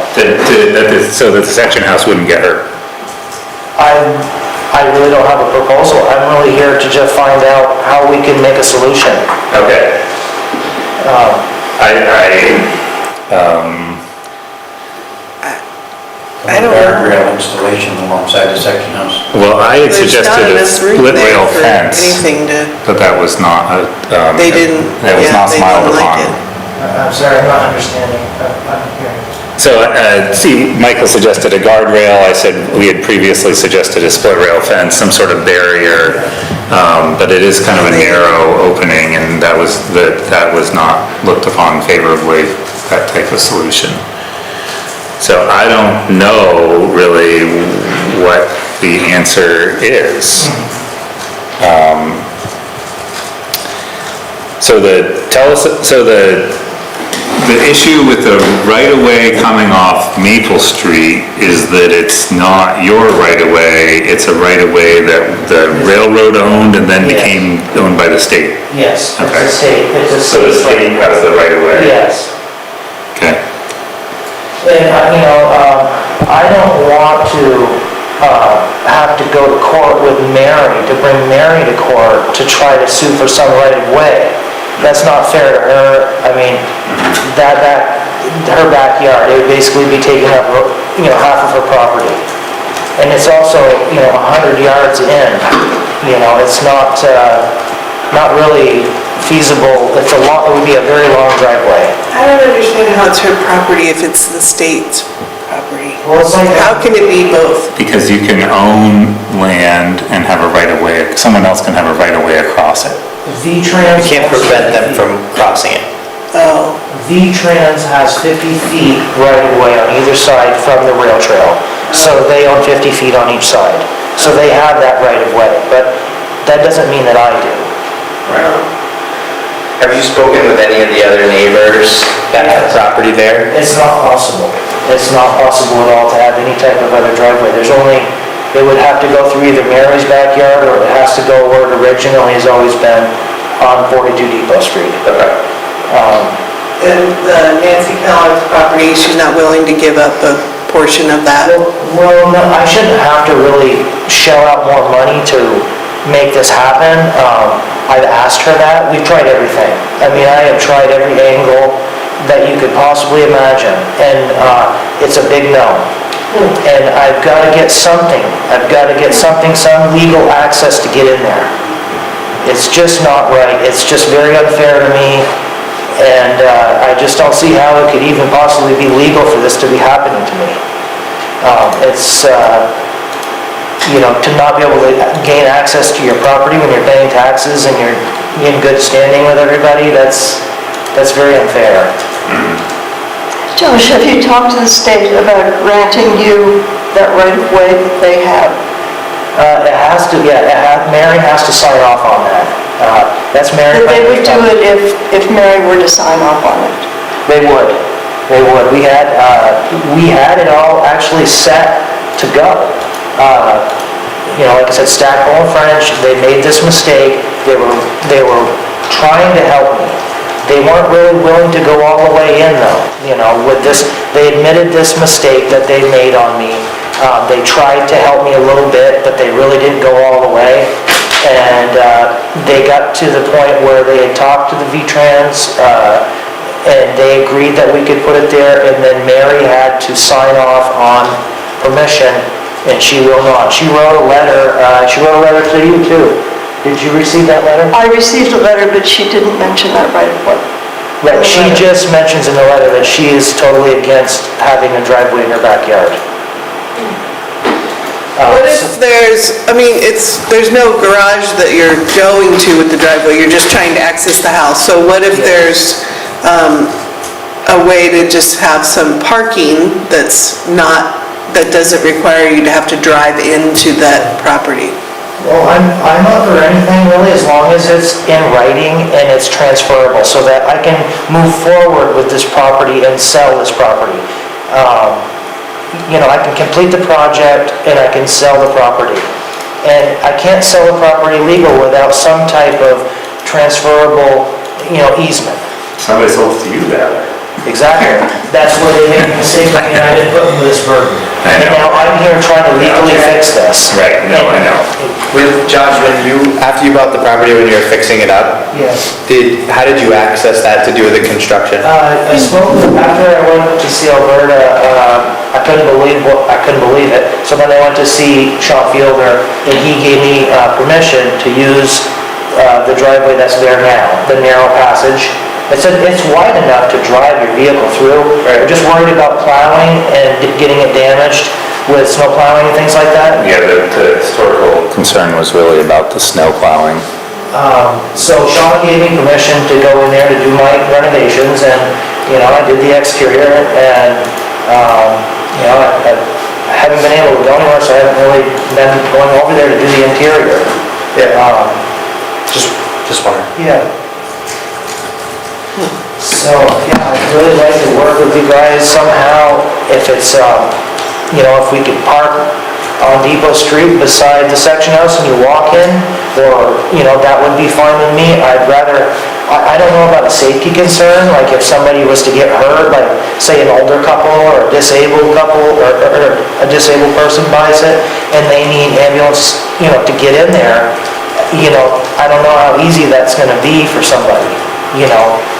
S1: So that the section house wouldn't get hurt?
S11: I really don't have a proposal. I'm really here to just find out how we can make a solution.
S1: Okay.
S6: I don't know.
S9: Guardrail installation alongside the section house.
S1: Well, I had
S6: There's not
S1: suggested a
S6: enough room
S1: split
S6: there
S1: rail
S6: for
S1: fence,
S6: anything to,
S1: but that was not,
S6: they didn't,
S1: that was
S6: yeah,
S1: not
S6: they
S1: smiled
S6: didn't like
S1: upon.
S6: it.
S11: I'm sorry, I'm not understanding. I'm hearing.
S1: So, see, Michael suggested a guardrail, I said we had previously suggested a split rail fence, some sort of barrier, but it is kind of a narrow opening, and that was not looked upon favorably, that type of solution. So I don't know really what the answer is. The issue with the right-of-way coming off Maple Street is that it's not your right-of-way, it's a right-of-way that the railroad owned and then became owned by the state.
S11: Yes, it's
S1: Okay.
S11: a state, it's a
S1: So the state has the right-of-way?
S11: Yes.
S1: Okay.
S11: And, I don't want to have to go to court with Mary, to bring Mary to court to try to sue for some right of way. That's not fair to her. I mean, her backyard, it would basically be taking up, half of her property. And it's also, 100 yards in, it's not really feasible. It would be a very long driveway.
S6: I don't understand how it's her property if it's the state's property.
S11: Well, it's like,
S6: How can it be both?
S1: Because you can own land and have a right-of-way, someone else can have a right-of-way across it.
S11: V-Trans.
S3: We can't prevent them from crossing it.
S6: Oh,
S11: V-Trans has 50 feet right-of-way on either side from the rail trail. So they own 50 feet on each side. So they have that right-of-way, but that doesn't mean that I do.
S3: Have you spoken with any of the other neighbors that have property there?
S11: It's not possible. It's not possible at all to have any type of other driveway. It would have to go through either Mary's backyard or it has to go where it originally has always been on 42 Depot Street.
S3: Okay.
S6: and Nancy Keller's property, she's not willing to give up a portion of that?
S11: Well, no, I shouldn't have to really shell out more money to make this happen. I've asked her that. We've tried everything. I mean, I have tried every angle that you could possibly imagine, and it's a big no. And I've got to get something. I've got to get something, some legal access to get in there. It's just not right. It's just very unfair to me, and I just don't see how it could even possibly be legal for this to be happening to me. To not be able to gain access to your property when you're paying taxes and you're in good standing with everybody, that's very unfair.
S5: Josh, have you talked to the state about granting you that right-of-way that they have?
S11: It has to, Mary has to sign off on that. That's Mary.
S5: That they would do it if Mary were to sign off on it?
S11: They would. We had it all actually set to go. Like I said, Stackpole and French, they made this mistake. They were trying to help me. They weren't really willing to go all the way in though. With this, they admitted this mistake that they made on me. They tried to help me a little bit, but they really didn't go all the way. And they got to the point where they had talked to the V-Trans, and they agreed that we could put it there, and then Mary had to sign off on permission, and she will not. She wrote a letter to you too. Did you receive that letter?
S5: I received a letter, but she didn't mention that right-of-way.
S11: Right, she just mentions in the letter that she is totally against having a driveway in her backyard.
S6: What if there's no garage that you're going to with the driveway, you're just trying to access the house, so what if there's a way to just have some parking that doesn't require you to have to drive into that property?
S11: Well, I'm up for anything really, as long as it's in writing and it's transferable, so that I can move forward with this property and sell this property. I can complete the project and I can sell the property. And I can't sell the property legal without some type of transferable, easement.
S1: Somebody sold to you that way.
S11: Exactly. That's where they made a mistake, and I didn't put them with this burden.
S1: I know.
S11: And now I'm here trying to legally fix this.
S1: Right, no, I know.
S3: With Josh, after you bought the property, when you were fixing it up,
S11: Yes.
S3: how did you access that to do with the construction?
S11: I spoke, after I went to see Alberta, I couldn't believe it. So then I went to see Sean Fielder, and he gave me permission to use the driveway that's there now, the narrow passage. It's wide enough to drive your vehicle through.
S3: Right.
S11: We're just worried about plowing and getting it damaged with snow plowing and things like that.
S1: Yeah, the historical concern was really about the snow plowing.
S11: So Sean gave me permission to go in there to do my renovations, and, I did the exterior, and, I haven't been able to go anywhere, so I haven't really been going over there to do the interior.
S3: Yeah. Just wondering.
S11: Yeah. So, I'd really like to work with you guys somehow, if it's, if we could park on Depot Street beside the section house and you walk in, or, that would be fine with me. I don't know about a safety concern, like if somebody was to get hurt, like say an older couple or a disabled couple, or a disabled person buys it, and they need ambulance, to get in there, I don't know how easy that's gonna be for somebody.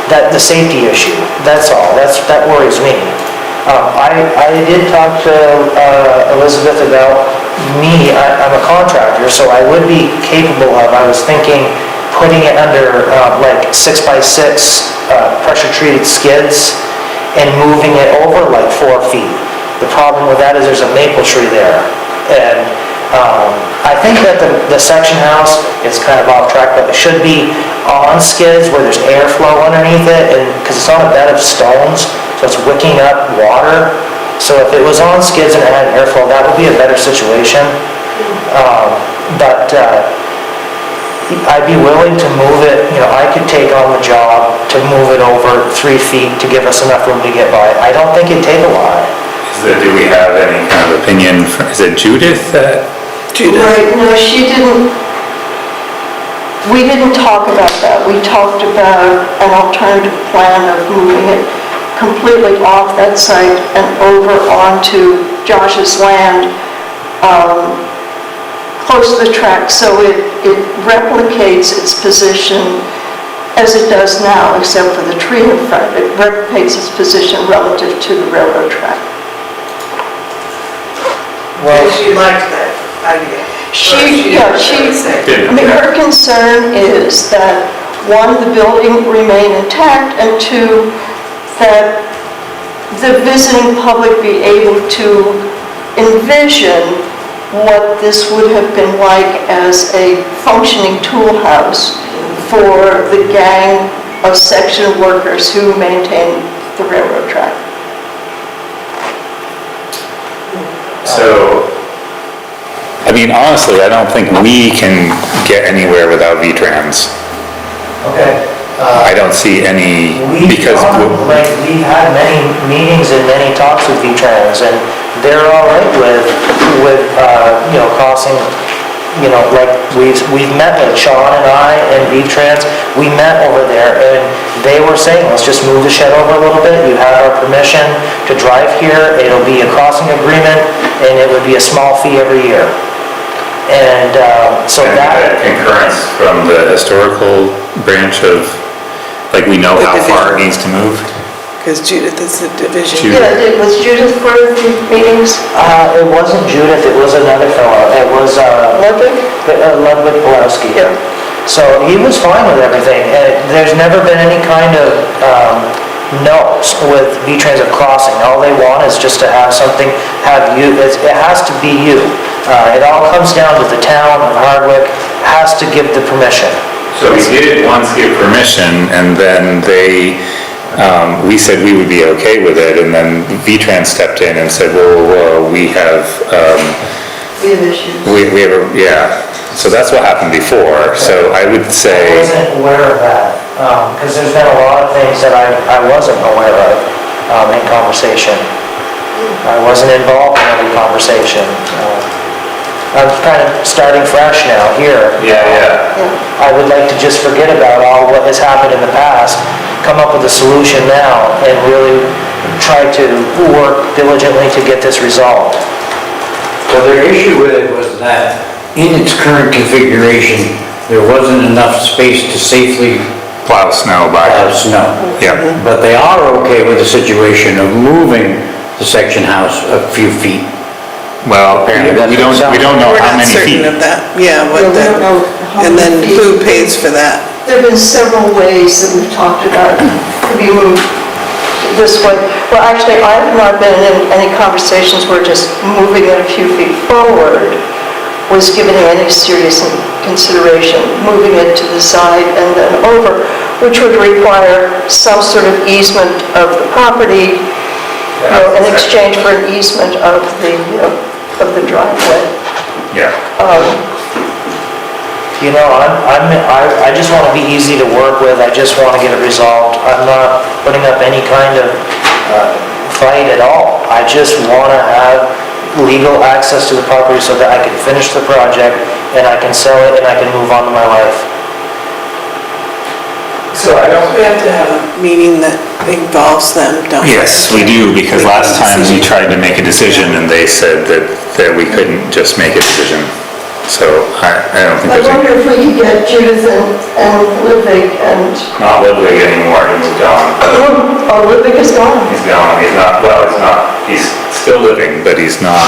S11: that the safety issue, that's all, that worries me. I did talk to Elizabeth about me, I'm a contractor, so I would be capable of, I was thinking, putting it under like 6x6 pressure-treated skids and moving it over like 4 feet. The problem with that is there's a maple tree there. And I think that the section house is kind of off track, but it should be on skids where there's airflow underneath it, and because it's on a bed of stones, so it's wicking up water. So if it was on skids and it had airflow, that would be a better situation. But I'd be willing to move it, I could take on the job to move it over 3 feet to give us enough room to get by. I don't think it'd take a lot.
S1: Do we have any kind of opinion, is it Judith that?
S5: Right, no, we didn't talk about that. We talked about an alternative plan of moving it completely off that site and over onto Josh's land, close to the track, so it replicates its position as it does now, except for the tree in front. It replicates its position relative to the railroad track.
S11: Well,
S6: She liked that idea.
S5: Her concern is that, one, the building remain intact, and two, that the visiting public be able to envision what this would have been like as a functioning tool house for the gang of section workers who maintain the railroad track.
S1: So, I mean, honestly, I don't think we can get anywhere without V-Trans.
S11: okay.
S1: I don't see any, because,
S11: We've had many meetings and many talks with V-Trans, and they're all right with crossing, like we've met with Sean and I and V-Trans, we met over there, and they were saying, let's just move the shed over a little bit, you have our permission to drive here, it'll be a crossing agreement, and it would be a small fee every year. And so that...
S1: concurrence from the historical branch of, like, we know how far it needs to move?
S6: Because Judith is the division.
S5: Yeah, was Judith for the meetings?
S11: It wasn't Judith, it was another fellow. It was
S5: Ludwig?
S11: Ludwig Pulaski.
S5: Yeah.
S11: So he was fine with everything. There's never been any kind of no's with V-Transit crossing. All they want is just to have something, it has to be you. It all comes down to the town of Hardwick has to give the permission.
S1: So we did once give permission, and then we said we would be okay with it, and then V-Trans stepped in and said, whoa, we have...
S5: We have issues.
S1: We have, so that's what happened before, so I would
S11: I
S1: say...
S11: wasn't aware of that, because there's been a lot of things that I wasn't aware of in conversation. I wasn't involved in every conversation. I'm kind of starting fresh now here.
S1: Yeah.
S11: I would like to just forget about all what has happened in the past, come up with a solution now, and really try to work diligently to get this resolved.
S9: Well, their issue with it was that in its current configuration, there wasn't enough space to safely
S1: Plow snow by.
S9: plow snow.
S1: Yeah.
S9: But they are okay with the situation of moving the section house a few feet.
S1: Well, apparently, we don't know
S6: We're
S1: how
S6: not
S1: many
S6: certain
S1: feet.
S6: of that. Yeah,
S5: Yeah, we don't know how
S6: and then
S5: many
S6: who
S5: feet.
S6: pays for that?
S5: There have been several ways that we've talked about to be moved this way. Well, actually, I have not been in any conversations where just moving it a few feet forward was given any serious consideration. Moving it to the side and then over, which would require some sort of easement of the property, in exchange for an easement of the driveway.
S1: Yeah.
S11: I just want to be easy to work with, I just want to get it resolved. I'm not putting up any kind of fight at all. I just want to have legal access to the property so that I can finish the project and I can sell it and I can move on to my life.
S1: So I don't...
S6: We have to have a meeting that involves them, don't we?
S1: Yes, we do, because last time we tried to make a decision and they said that we couldn't just make a decision. So I don't think
S5: I
S1: there's
S5: wonder
S1: any,
S5: if we could get Judith and Ludwig and,
S1: not Ludwig anymore, he moved on.
S5: oh, Ludwig is gone.
S1: He's gone, he's not, well, he's still living, but he's not.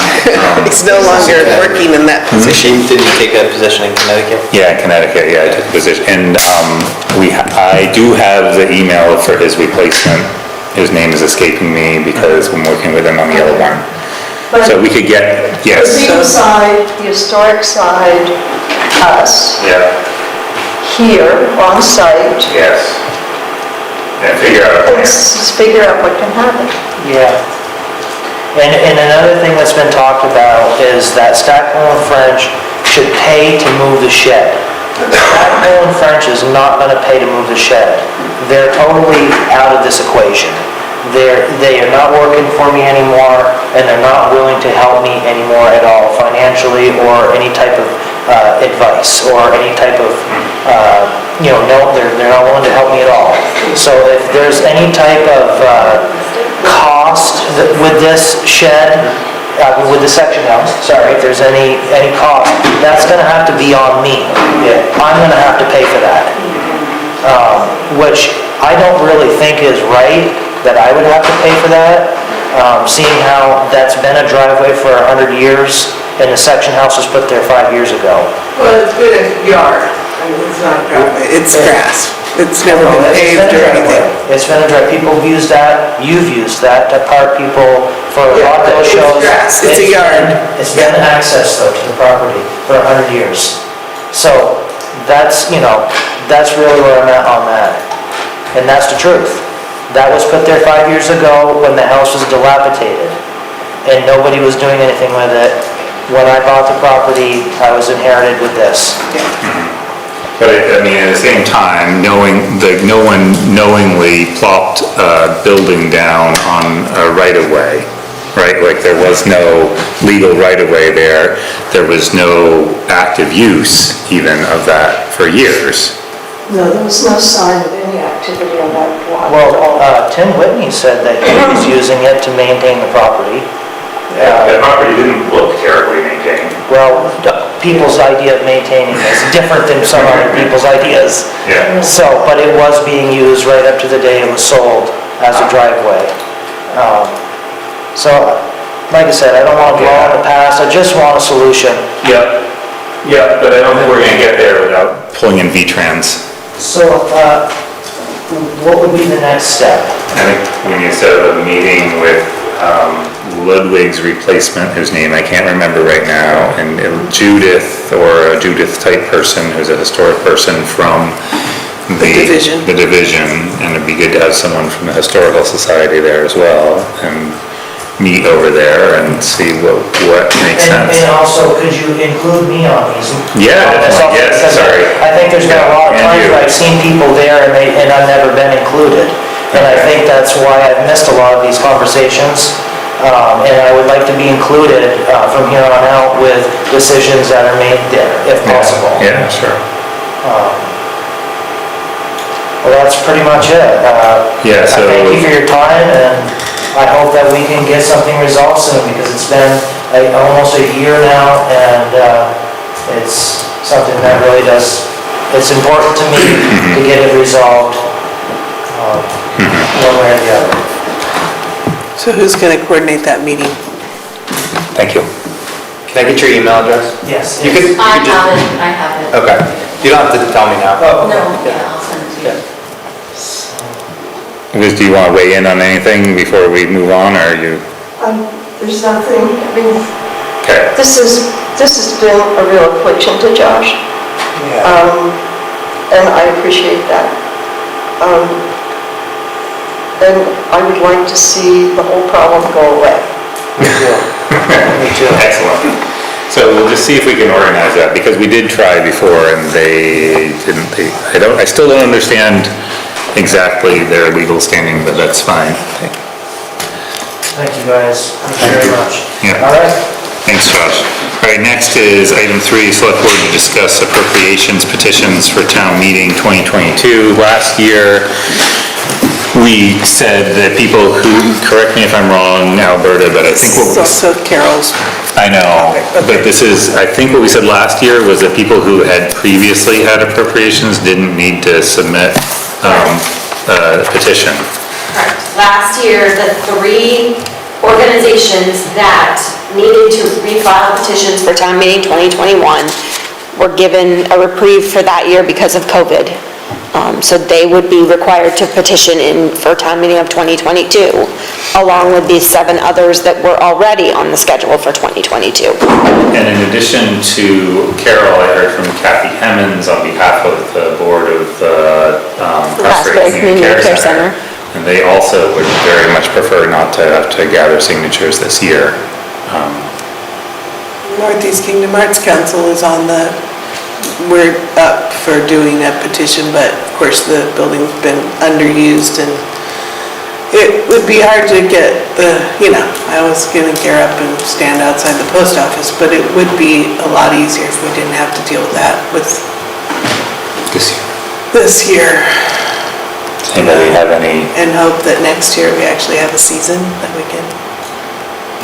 S6: He's no longer working in that position.
S3: Didn't you take that position in Connecticut?
S1: Yeah, Connecticut, yeah, I took the position, and I do have the email for his replacement. His name is escaping me because I'm working with him on the other one. So we could get,
S5: The
S1: yes.
S5: legal side, the historic side, us,
S1: Yeah,
S5: here, on site,
S1: yes. And figure out a plan.
S5: let's just figure out what can happen.
S11: Yeah. And another thing that's been talked about is that Stackpole and French should pay to move the shed. Stackpole and French is not gonna pay to move the shed. They're totally out of this equation. They are not working for me anymore, and they're not willing to help me anymore at all, financially, or any type of advice, or any type of, no, they're not willing to help me at all. So if there's any type of cost with this shed, with the section house, sorry, if there's any cost, that's gonna have to be on me. I'm gonna have to pay for that. Which I don't really think is right, that I would have to pay for that, seeing how that's been a driveway for 100 years, and the section house was put there 5 years ago.
S6: Well, it's been a yard. I mean, it's not driveway, it's grass. It's never been paved or anything.
S11: It's been a driveway, people have used that, you've used that to park people for
S6: Yeah,
S11: auto
S6: but it's
S11: shows.
S6: grass, it's a yard.
S11: It's been access though to the property for 100 years. So that's, that's really where I'm at on that. And that's the truth. That was put there 5 years ago when the house was dilapidated, and nobody was doing anything with it. When I bought the property, I was inherited with this.
S1: But at the same time, no one knowingly plopped a building down on a right-of-way, right? Like, there was no legal right-of-way there. There was no active use even of that for years.
S5: No, there was no sign of any activity on that lot
S11: Well,
S5: at all.
S11: Tim Whitney said that he was using it to maintain the property.
S1: The property didn't look terribly maintained.
S11: Well, people's idea of maintaining is different than some other people's ideas.
S1: Yeah.
S11: So, but it was being used right up to the day it was sold as a driveway. So, like I said, I don't want to dwell on the past, I just want a solution.
S1: Yeah, but I don't think we're gonna get there without pulling in V-Trans.
S11: So, what would be the next step?
S1: I think we need to set up a meeting with Ludwig's replacement, whose name I can't remember right now, and Judith, or a Judith-type person, who's a historic person from the division, and it'd be good to have someone from the Historical Society there as well, and meet over there and see what makes sense.
S11: And also, could you include me on these?
S1: Yeah, definitely. Yes,
S11: Because
S1: sorry.
S11: I think there's been a lot of
S1: And
S11: times
S1: you.
S11: where I've seen people there and I've never been included. And I think that's why I've missed a lot of these conversations. And I would like to be included from here on out with decisions that are made there, if possible.
S1: Yeah, sure.
S11: Well, that's pretty much it.
S1: Yeah, so-
S11: I thank you for your time, and I hope that we can get something resolved soon, because it's been almost a year now, and it's something that really it's important to me to get it resolved one way or the other.
S6: So who's going to coordinate that meeting?
S1: Thank you.
S3: Can I get your email address?
S11: Yes.
S3: You could.
S12: I have it.
S3: Okay. You don't have to tell me now.
S11: Oh,
S12: No, yeah, I'll send it to you.
S1: Liz, do you want to weigh in on anything before we move on, or you?
S5: There's nothing, I mean,
S1: Okay.
S5: this has been a real affliction to Josh, and I appreciate that. And I would like to see the whole problem go away.
S11: Me too.
S1: Excellent. So we'll just see if we can organize that, because we did try before and they didn't, I still don't understand exactly their legal standing, but that's fine.
S11: Thank you, guys. Thank you very much.
S1: Yeah.
S11: All right.
S1: Thanks, Josh. All right, next is item 3, select board to discuss appropriations petitions for town meeting 2022. Last year, we said that people who, correct me if I'm wrong, Alberta, but I think what
S6: It's also Carol's.
S1: I know, but this is, I think what we said last year was that people who had previously had appropriations didn't need to submit a petition.
S13: Correct. Last year, the 3 organizations that needed to refile petitions for town meeting 2021 were given a reprieve for that year because of COVID. So they would be required to petition for town meeting of 2022, along with these 7 others that were already on the schedule for 2022.
S1: And in addition to Carol, I heard from Kathy Hemmons on behalf of the board of the Hardwick Community Care Center. And they also would very much prefer not to have to gather signatures this year.
S6: Northeast Kingdom Arts Council is on we're up for doing a petition, but of course the building's been underused and it would be hard to get I was gonna gear up and stand outside the post office, but it would be a lot easier if we didn't have to deal with that this year.
S1: Does anybody have any?
S6: And hope that next year we actually have a season that we can.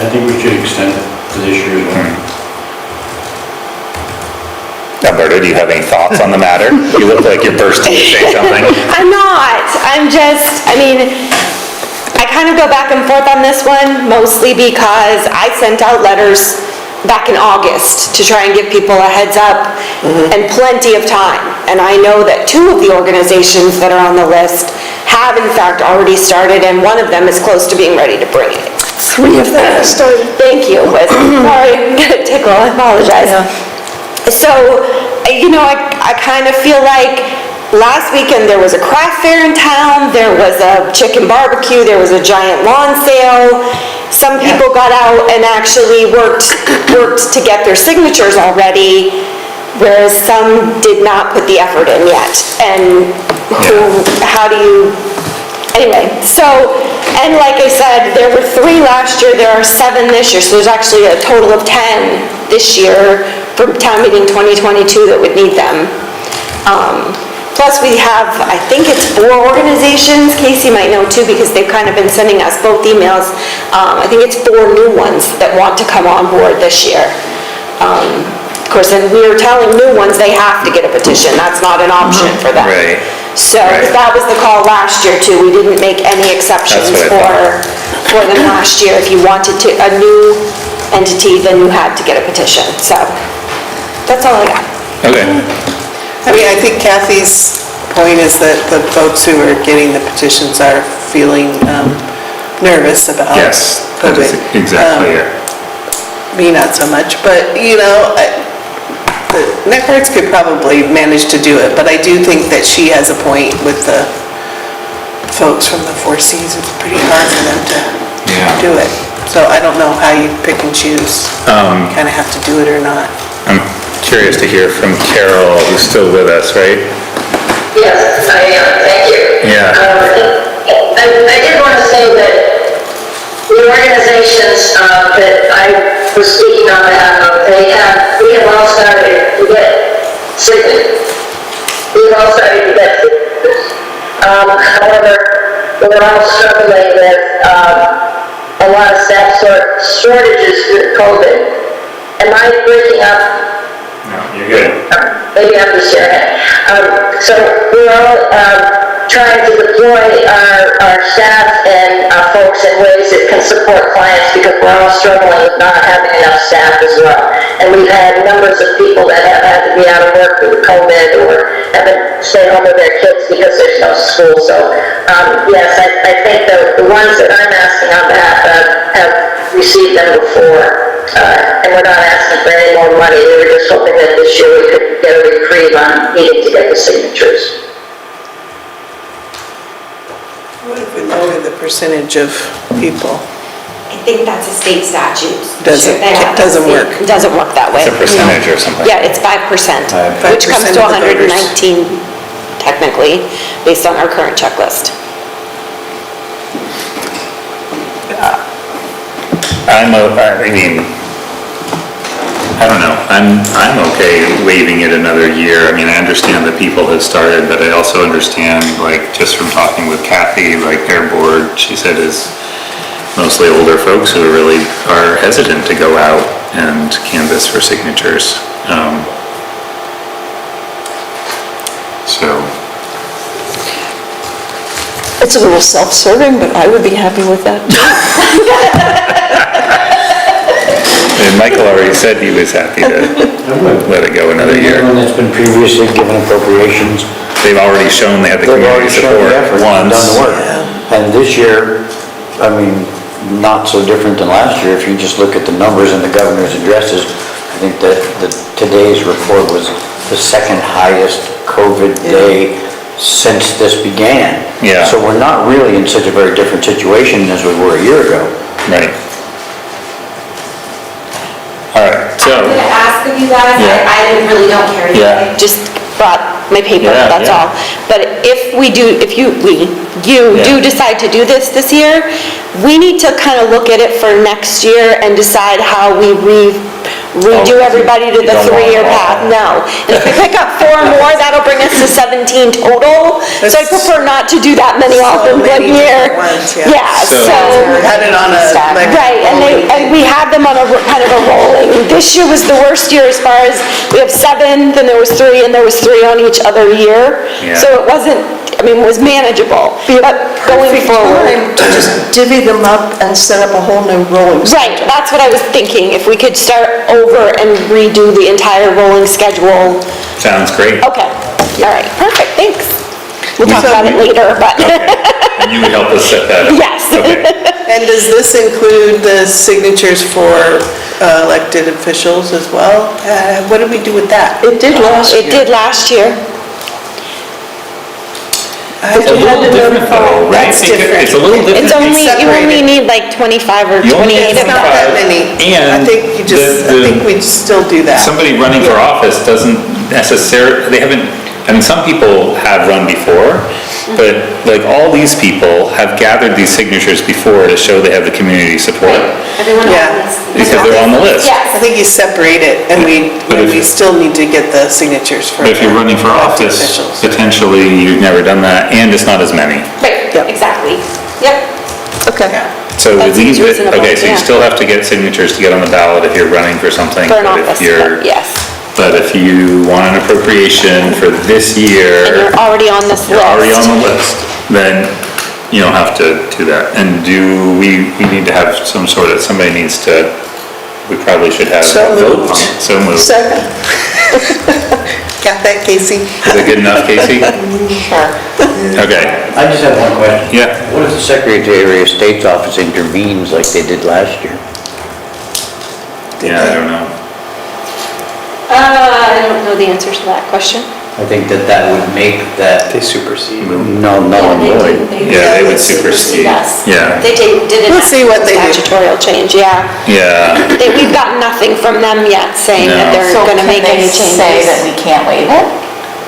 S9: I think we should extend it to this year as well.
S1: Alberta, do you have any thoughts on the matter? You look like you're bursting to say something.
S4: I'm not. I kind of go back and forth on this one, mostly because I sent out letters back in August to try and give people a heads up and plenty of time. And I know that 2 of the organizations that are on the list have in fact already started, and one of them is close to being ready to bring it.
S5: 3 of them have started.
S4: Thank you, Liz. Sorry, I'm gonna tickle, I apologize. So, I kind of feel like last weekend there was a craft fair in town, there was a chicken barbecue, there was a giant lawn sale. Some people got out and actually worked to get their signatures already, whereas some did not put the effort in yet. And anyway, so, and like I said, there were 3 last year, there are 7 this year, so there's actually a total of 10 this year for town meeting 2022 that would need them. Plus we have, I think it's 4 organizations, Casey might know too, because they've kind of been sending us both emails. I think it's 4 new ones that want to come on board this year. Of course, and we were telling new ones they have to get a petition, that's not an option for them.
S1: Right.
S4: So that was the call last year too, we didn't make any exceptions for them last year. If you wanted a new entity, then you had to get a petition, so that's all I got.
S1: Okay.
S6: I think Kathy's point is that the folks who are getting the petitions are feeling nervous about
S1: Yes, that
S6: COVID.
S1: is exactly it.
S6: Me, not so much, but the Neck Arts could probably manage to do it, but I do think that she has a point with the folks from the Four Seas. It's pretty hard for them to do it. So I don't know how you pick and choose. You kind of have to do it or not.
S1: I'm curious to hear from Carol, who's still with us, right?
S7: Yes, I am, thank you.
S1: Yeah.
S7: I did want to say that the organizations that I was speaking on behalf of, we have all started to get signatures. We've all started to get signatures. However, we're all struggling with a lot of staff shortages with COVID. Am I breaking up?
S1: No, you're good.
S7: Maybe I'm just sharing it. So we're all trying to deploy our staff and our folks in ways that can support clients, because we're all struggling with not having enough staff as well. And we've had numbers of people that have had to be out of work with COVID or haven't stayed home with their kids because there's no school. So yes, I think the ones that I'm asking on behalf of have received them before. And we're not asking for any more money. We were just hoping that this year we could get a reprieve on needing to get the signatures.
S6: What if we lower the percentage of people?
S4: I think that's a state statute.
S6: It doesn't work.
S4: It doesn't work that way.
S1: It's a percentage or something.
S4: Yeah, it's 5%, which comes
S6: 5%
S4: to
S6: of the voters.
S4: 119 technically, based on our current checklist.
S1: I don't know, I'm okay waiving it another year. I understand that people have started, but I also understand, just from talking with Kathy, their board, she said is mostly older folks who really are hesitant to go out and canvass for signatures. So,
S5: It's a little self-serving, but I would be happy with that.
S1: and Michael already said he was happy to let it go another year.
S9: Everyone that's been previously given appropriations,
S1: They've already shown they had the
S9: they've
S1: community
S9: already shown
S1: support
S9: the effort and
S1: once.
S9: done the work. And this year, I mean, not so different than last year, if you just look at the numbers in the governor's addresses, I think that today's report was the second highest COVID day since this began.
S1: Yeah.
S9: So we're not really in such a very different situation as we were a year ago.
S1: Right. All right, so,
S13: I'm gonna ask of you guys,
S1: Yeah.
S13: I really don't care.
S1: Yeah.
S13: I just brought my paper,
S1: Yeah,
S13: that's
S1: yeah.
S13: all. But if you
S1: Yeah.
S13: do decide to do this year, we need to kind of look at it for next year and decide how we redo everybody to
S1: You
S13: the
S1: don't want
S13: 3-year
S1: all
S13: path, no. And if we pick up 4 more, that'll bring us to 17 total. So I prefer not to do that many off in one
S6: many
S13: year.
S6: different ones, yeah.
S13: Yeah,
S1: So-
S13: so.
S6: Had it on a, like.
S13: Right, and we had them on a kind of a rolling. This year was the worst year as far as, we have 7, then there was 3, and there was 3 on each other year.
S1: Yeah.
S13: So it wasn't, I mean, it was manageable, but going
S5: Perfect
S13: forward.
S5: time to just divvy them up and set up a whole new rolling schedule.
S13: Right, that's what I was thinking, if we could start over and redo the entire rolling schedule.
S1: sounds great.
S13: Okay, all right, perfect, thanks. We'll talk about it later, but,
S1: Okay. And you would help us set that up?
S13: yes.
S1: Okay.
S6: And does this include the signatures for elected officials as well? What did we do with that?
S5: It did last year.
S13: It did last year.
S1: It's a little different though, right?
S6: That's different.
S1: It's a little different.
S13: It's only, you only
S6: separated.
S13: need like 25 or
S1: You only
S13: 28
S1: need
S6: It's
S13: of
S6: not
S13: them.
S6: that many. I
S1: And
S6: think you just, I think we still do that.
S1: somebody running for office doesn't necessarily, they haven't, I mean, some people have run before, but like all these people have gathered these signatures before to show they have the community support.
S13: Everyone
S6: Yeah.
S13: else.
S1: Because they're on the list.
S6: I
S13: Yes,
S6: think you separate it, and
S1: But if-
S6: we still need to get the signatures for.
S1: But if you're running for
S6: elected
S1: office,
S6: officials.
S1: potentially you've never done that, and it's not as many.
S13: right, exactly. Yep.
S5: Okay.
S1: So
S13: That
S1: these,
S13: seems reasonable,
S1: okay, so you
S13: yeah.
S1: still have to get signatures to get on the ballot if you're running for something.
S13: For an
S1: but if
S13: office,
S1: you're-
S13: yes.
S1: But if you want an appropriation for this
S13: And
S1: year,
S13: you're already on this list.
S1: you're already on the list, then you don't have to do that. And we need to have some sort of, somebody needs to, we probably should have
S6: So
S1: a vote
S6: moved.
S1: on it. So moved.
S5: Second.
S6: Got that, Casey?
S1: Is it good enough, Casey?
S13: Sure.
S1: Okay,
S9: I just have one question.
S1: yeah.
S9: What if the Secretary of State's office intervenes like they did last year?
S1: Yeah, I don't know.
S13: I don't know the answer to that question.
S9: I think that would make that...
S3: They supersede.
S9: No, null and void.
S1: Yeah, they would supersede.
S13: Yes.
S1: Yeah.
S13: They did an
S6: We'll see what they do.
S13: statutorial change, yeah.
S1: Yeah,
S13: We've got nothing from them yet saying that
S1: No.
S13: they're
S2: So
S13: gonna
S2: can
S13: make
S2: they
S13: any
S2: say that
S13: changes.
S2: we can't waive it?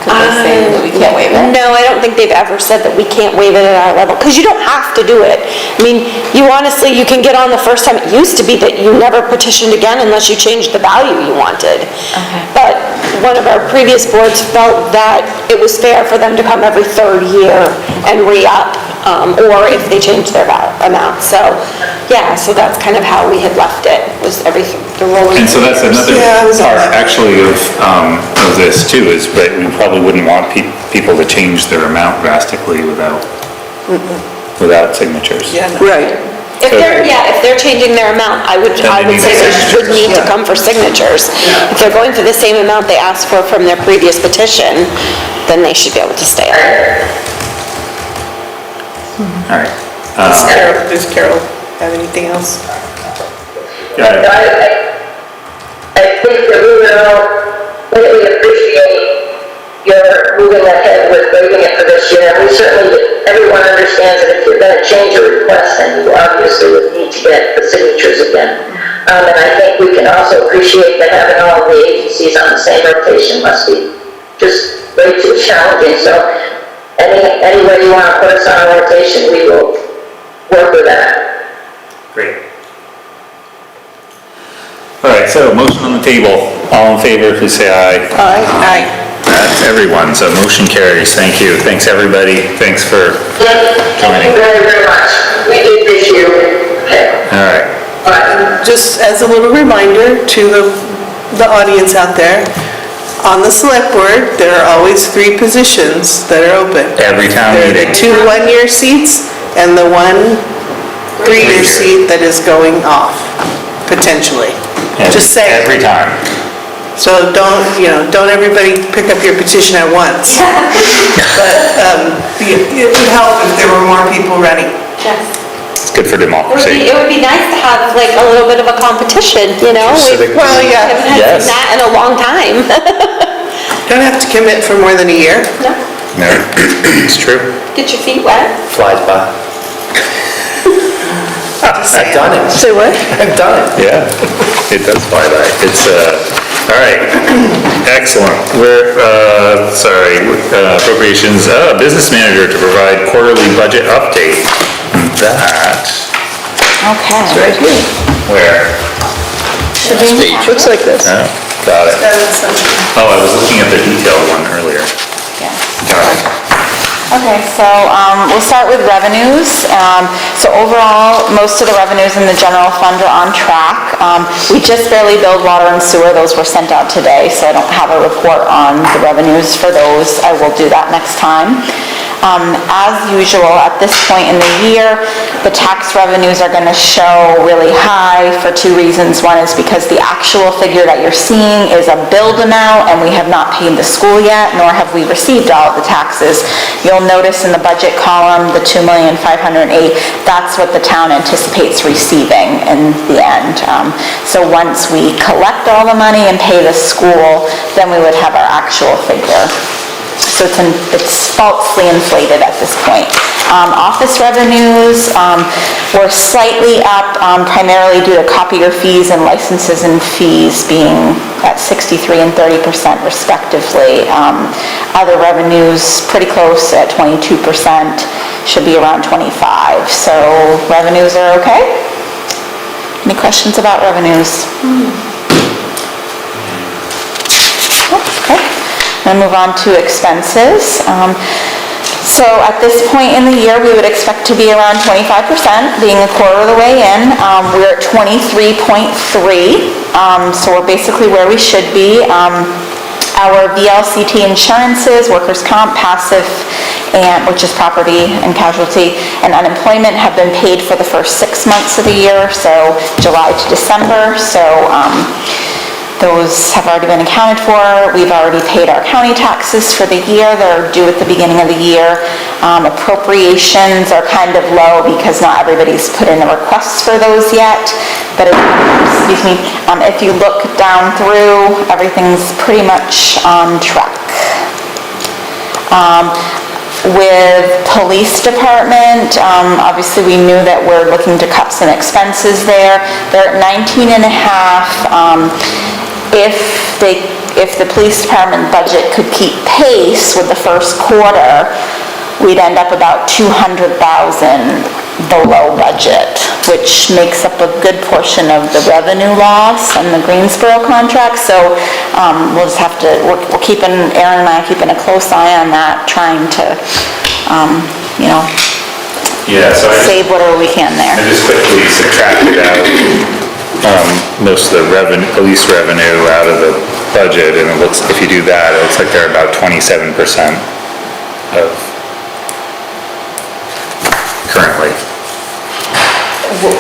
S2: Could they say that we can't waive it?
S13: No, I don't think they've ever said that we can't waive it at our level, because you don't have to do it. I mean, you honestly, you can get on the first time. It used to be that you never petitioned again unless you changed the value you wanted.
S2: Okay.
S13: But one of our previous boards felt that it was fair for them to come every 3rd year and re-up, or if they changed their amount. So, yeah, so that's kind of how we had left it, was the rolling.
S1: and so that's another
S6: Yeah, I was on
S1: part
S6: that.
S1: actually of this too, is, but we probably wouldn't want people to change their amount drastically without signatures.
S6: Yeah, no.
S5: Right.
S13: If they're changing their amount, I would
S1: Then they need
S13: say they
S1: signatures.
S13: should need to come for signatures. If they're going for the same amount they asked for from their previous petition, then they should be able to stay on.
S1: All right.
S6: Does Carol have anything else?
S1: Got it.
S7: I think that we will greatly appreciate your moving ahead with waiving it for this year. We certainly, everyone understands that if you're going to change your request, then you obviously would need to get the signatures again. And I think we can also appreciate that having all the agencies on the same rotation must be just way too challenging. So any way you want to put us on a rotation, we will work with that.
S1: Great. All right, so motion on the table. All in favor, please say aye.
S6: Aye.
S1: That's everyone, so motion carries. Thank you. Thanks, everybody. Thanks for
S7: Thank you
S1: joining.
S7: very, very much. We did this year. pay.
S1: All right.
S7: But
S6: Just as a little reminder to the audience out there, on the select board, there are always 3 positions that are open.
S1: Every town
S6: There are
S1: meeting.
S6: the 2 one-year seats and the 1 3-year seat that is going off, potentially. Just saying.
S1: Every time.
S6: So don't everybody pick up your petition at once. But it would help if there were more people running.
S13: Yes.
S1: It's good for democracy.
S13: It would be nice to have like a little bit of a competition, you know?
S1: Civic-
S6: Well,
S13: We
S6: yeah,
S13: haven't had
S1: Yes.
S13: that in a long time.
S6: don't have to commit for more than a year.
S13: No?
S1: No, it's true.
S13: Get your feet wet.
S3: Flies by. I've done it.
S5: Say what?
S3: I've done it.
S1: Yeah, it does fly by. It's, all right, excellent. We're, appropriations, business manager to provide quarterly budget update. That,
S2: Okay.
S1: where?
S2: Should we?
S5: Looks like this.
S1: Oh, got it. Oh, I was looking at the detailed one earlier.
S2: Yeah.
S1: Got it.
S2: Okay, so we'll start with revenues. So overall, most of the revenues in the general fund are on track. We just barely billed water and sewer, those were sent out today, so I don't have a report on the revenues for those. I will do that next time. As usual, at this point in the year, the tax revenues are gonna show really high for 2 reasons. One is because the actual figure that you're seeing is a billed amount, and we have not paid the school yet, nor have we received all of the taxes. You'll notice in the budget column, the $2,508,000, that's what the town anticipates receiving in the end. So once we collect all the money and pay the school, then we would have our actual figure. So it's falsely inflated at this point. Office revenues were slightly up, primarily due to copier fees and licenses and fees being at 63% and 30% respectively. Other revenues pretty close at 22%, should be around 25%. So revenues are okay? Any questions about revenues? Okay. Then move on to expenses. So at this point in the year, we would expect to be around 25%, being a quarter of the way in. We're at 23.3, so we're basically where we should be. Our VLCT insurances, workers' comp, passive, which is property and casualty, and unemployment have been paid for the first 6 months of the year, so July to December. So those have already been accounted for. We've already paid our county taxes for the year. They're due at the beginning of the year. Appropriations are kind of low because not everybody's put in a request for those yet. But if you look down through, everything's pretty much on track. With police department, obviously we knew that we're looking to cut some expenses there. They're at 19.5. If the police department budget could keep pace with the first quarter, we'd end up about $200,000 below budget, which makes up a good portion of the revenue loss on the Greensboro contract. So we'll just have to, Aaron and I are keeping a close eye on that, trying to,
S1: Yeah, so
S2: save whatever we can there.
S1: I just quickly subtracted out most of the police revenue out of the budget, and it looks, if you do that, it looks like they're about 27% of currently.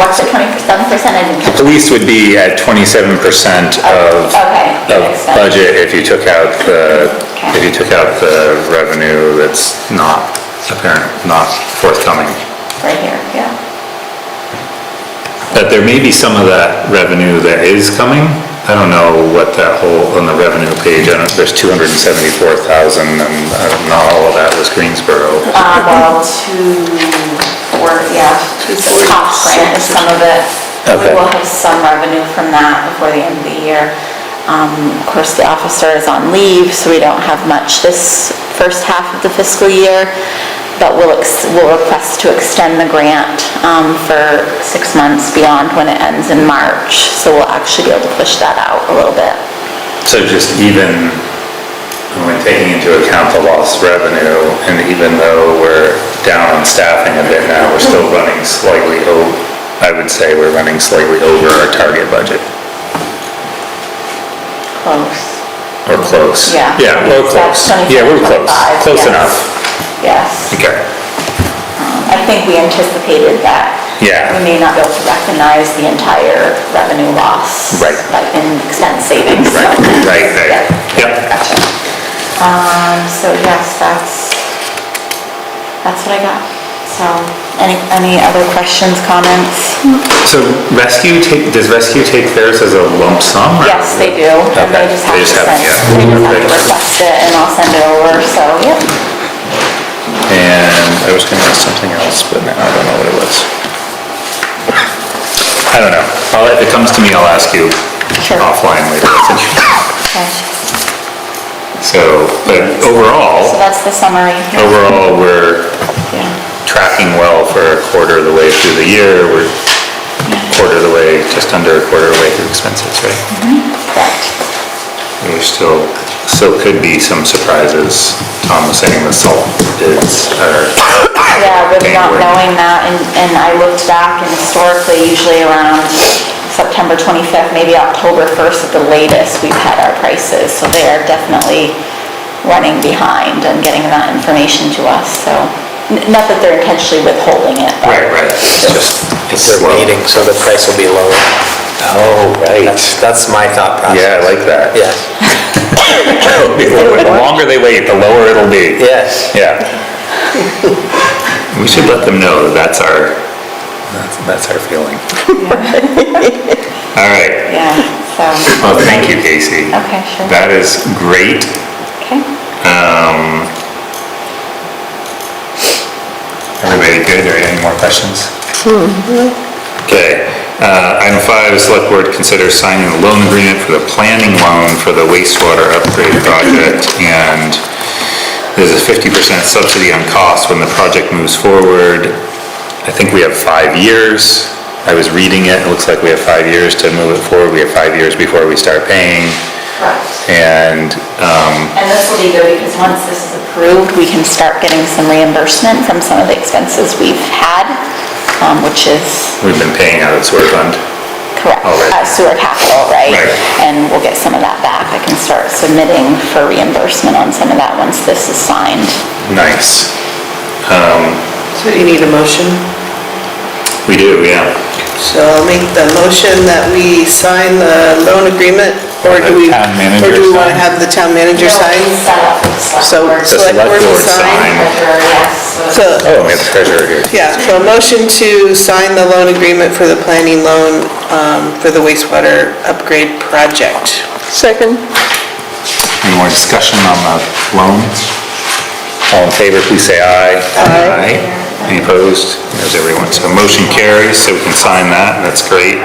S2: What's the 27%? I didn't catch.
S1: Police would be at 27% of budget if you took out the revenue that's not apparent, not forthcoming.
S2: Right here, yeah.
S1: But there may be some of that revenue that is coming. I don't know what that whole, on the revenue page, there's 274,000, and not all of that was Greensboro.
S2: Well, Cochran is some of it.
S1: Okay.
S2: We will have some revenue from that before the end of the year. Of course, the officer is on leave, so we don't have much this first half of the fiscal year, but we'll request to extend the grant for 6 months beyond when it ends in March, so we'll actually be able to push that out a little bit.
S1: So just even when taking into account the lost revenue, and even though we're down on staffing a bit now, we're still running slightly I would say we're running slightly over our target budget,
S2: Close.
S1: or close.
S2: Yeah.
S1: Yeah, we're close. Yeah, we're close,
S2: 25,
S1: close
S2: yes.
S1: enough.
S2: Yes.
S1: Okay,
S2: I think we anticipated that.
S1: Yeah.
S2: We may not be able to recognize the entire revenue loss.
S1: Right.
S2: But in expense savings. so-
S1: right,
S2: Yeah.
S1: yep.
S2: Gotcha. So yes, that's what I got. So, any other questions, comments?
S1: So does Rescue take theirs as a lump sum? or-
S2: Yes, they do. And
S1: Okay.
S2: they just have
S1: They
S2: to
S1: just have-
S2: send,
S1: yeah.
S2: they just have to
S1: Okay.
S2: request it and I'll send it over, so, yep.
S1: And I was gonna ask something else, but now I don't know what it was. I don't know. If it comes to me, I'll ask you
S2: Sure.
S1: offline later.
S2: Okay.
S1: So, but
S2: So
S1: overall,
S2: that's the summary.
S1: we're
S2: Yeah.
S1: tracking well for a quarter of the way through the year. We're quarter of the way, just under a quarter of the way through expenses, right?
S2: Correct.
S1: There still could be some surprises. Tom was saying the salt bids are,
S2: Yeah, with not
S1: January.
S2: knowing that, and I looked back and historically, usually around September 25th, maybe October 1st at the latest, we've had our prices, so they are definitely running behind and getting that information to us, so, not that they're intentionally withholding it, but.
S1: right, it's just, it's
S3: They're
S1: slow.
S3: waiting, so the price will be lower.
S1: Oh, right.
S3: That's my thought process.
S1: Yeah, I like that.
S3: Yeah.
S1: The longer they wait, the lower it'll be.
S3: Yes.
S1: Yeah. We should let them know that's our feeling. All right.
S2: Yeah, so.
S1: Well, thank you, Casey.
S2: Okay, sure.
S1: That is great.
S2: Okay.
S1: Everybody good, or any more questions? Okay. Item 5, the select board considers signing the loan agreement for the planning loan for the wastewater upgrade project, and there's a 50% subsidy on cost when the project moves forward. I think we have 5 years. I was reading it, it looks like we have 5 years to move it forward. We have 5 years before we start paying,
S2: Correct.
S1: and,
S2: And this will be good because once this is approved, we can start getting some reimbursement from some of the expenses we've had, which is
S1: we've been paying out of the sewer fund.
S2: correct,
S1: Already.
S2: sewer capital, right?
S1: Right.
S2: And we'll get some of that back. I can start submitting for reimbursement on some of that once this is signed.
S1: Nice.
S6: So you need a motion?
S1: We do, yeah.
S6: So I'll make the motion that we sign the loan agreement, or do we?
S1: Town manager
S6: Or do we want to
S1: sign?
S6: have the town manager sign?
S2: Set up for the select
S6: So
S2: board.
S1: The
S6: select board will
S1: select board
S6: sign.
S2: Treasurer, yes.
S6: So,
S1: Oh, we have the treasurer here.
S6: yeah, so a motion to sign the loan agreement for the planning loan for the wastewater upgrade project.
S5: Second?
S1: Any more discussion on the loan? All in favor, please say aye. Aye. Any opposed? There's everyone. So motion carries, so we can sign that, and that's great.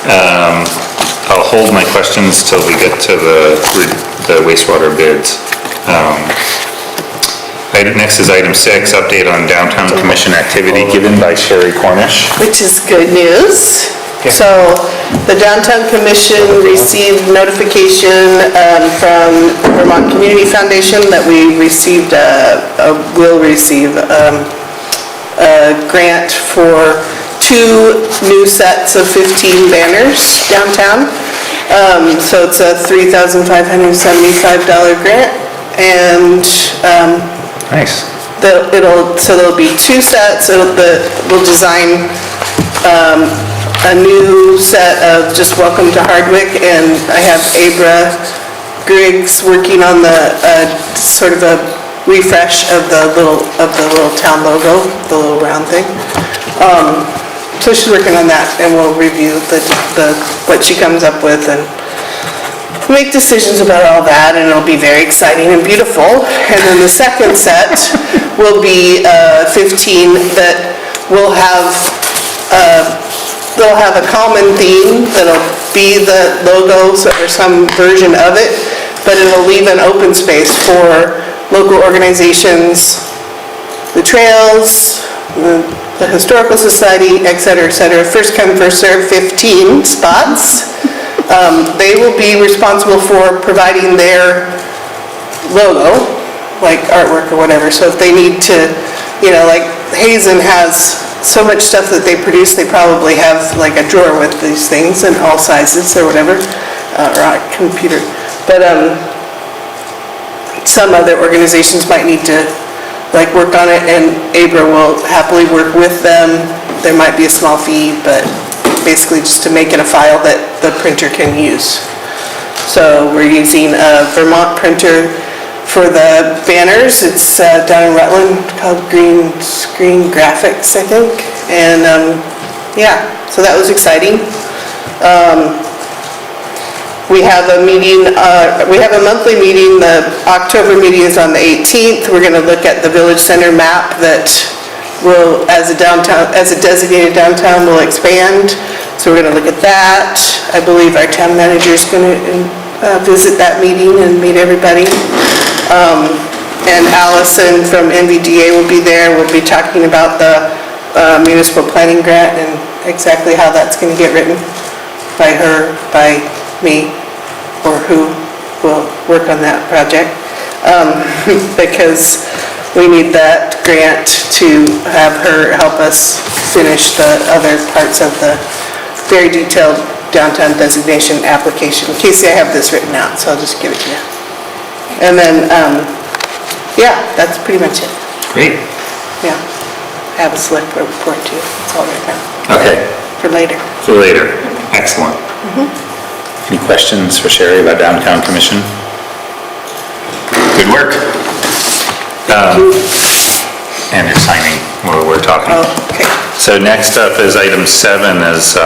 S1: I'll hold my questions till we get to the wastewater bids. Next is item 6, update on downtown commission activity given by Sherry Cornish.
S6: Which is good news. So the Downtown Commission received notification from Vermont Community Foundation that we received, will receive a grant for 2 new sets of 15 banners downtown. So it's a $3,575 grant, and
S1: Nice.
S6: so there'll be 2 sets. We'll design a new set of just welcome to Hardwick, and I have Abra Griggs working on the sort of a refresh of the little town logo, the little round thing. So she's working on that, and we'll review what she comes up with and make decisions about all that, and it'll be very exciting and beautiful. And then the second set will be 15 that will have they'll have a common theme that'll be the logos or some version of it, but it'll leave an open space for local organizations, the trails, the historical society, et cetera, et cetera. First come, first served, 15 spots. They will be responsible for providing their logo, like artwork or whatever. So if they need to, like Hazen has so much stuff that they produce, they probably have like a drawer with these things in all sizes or whatever, or a computer. But some other organizations might need to like work on it, and Abra will happily work with them. There might be a small fee, but basically just to make it a file that the printer can use. So we're using a Vermont printer for the banners. It's down in Rutland called Green Screen Graphics, I think. And yeah, so that was exciting. We have a meeting, we have a monthly meeting. The October meeting is on the 18th. We're going to look at the village center map that will, as a designated downtown, will expand. So we're going to look at that. I believe our town manager is going to visit that meeting and meet everybody. And Allison from NVDA will be there. We'll be talking about the municipal planning grant and exactly how that's going to get written by her, by me, or who will work on that project. Because we need that grant to have her help us finish the other parts of the very detailed downtown designation application. Casey, I have this written out, so I'll just give it to you. And then, yeah, that's pretty much it.
S1: Great.
S6: Yeah. I have a select board report too. It's all right now.
S1: Okay.
S6: For later.
S1: For later. Excellent. Any questions for Sherry about downtown commission? Good work. And you're signing while we're talking.
S6: Oh, okay.
S1: So next up is item 7 is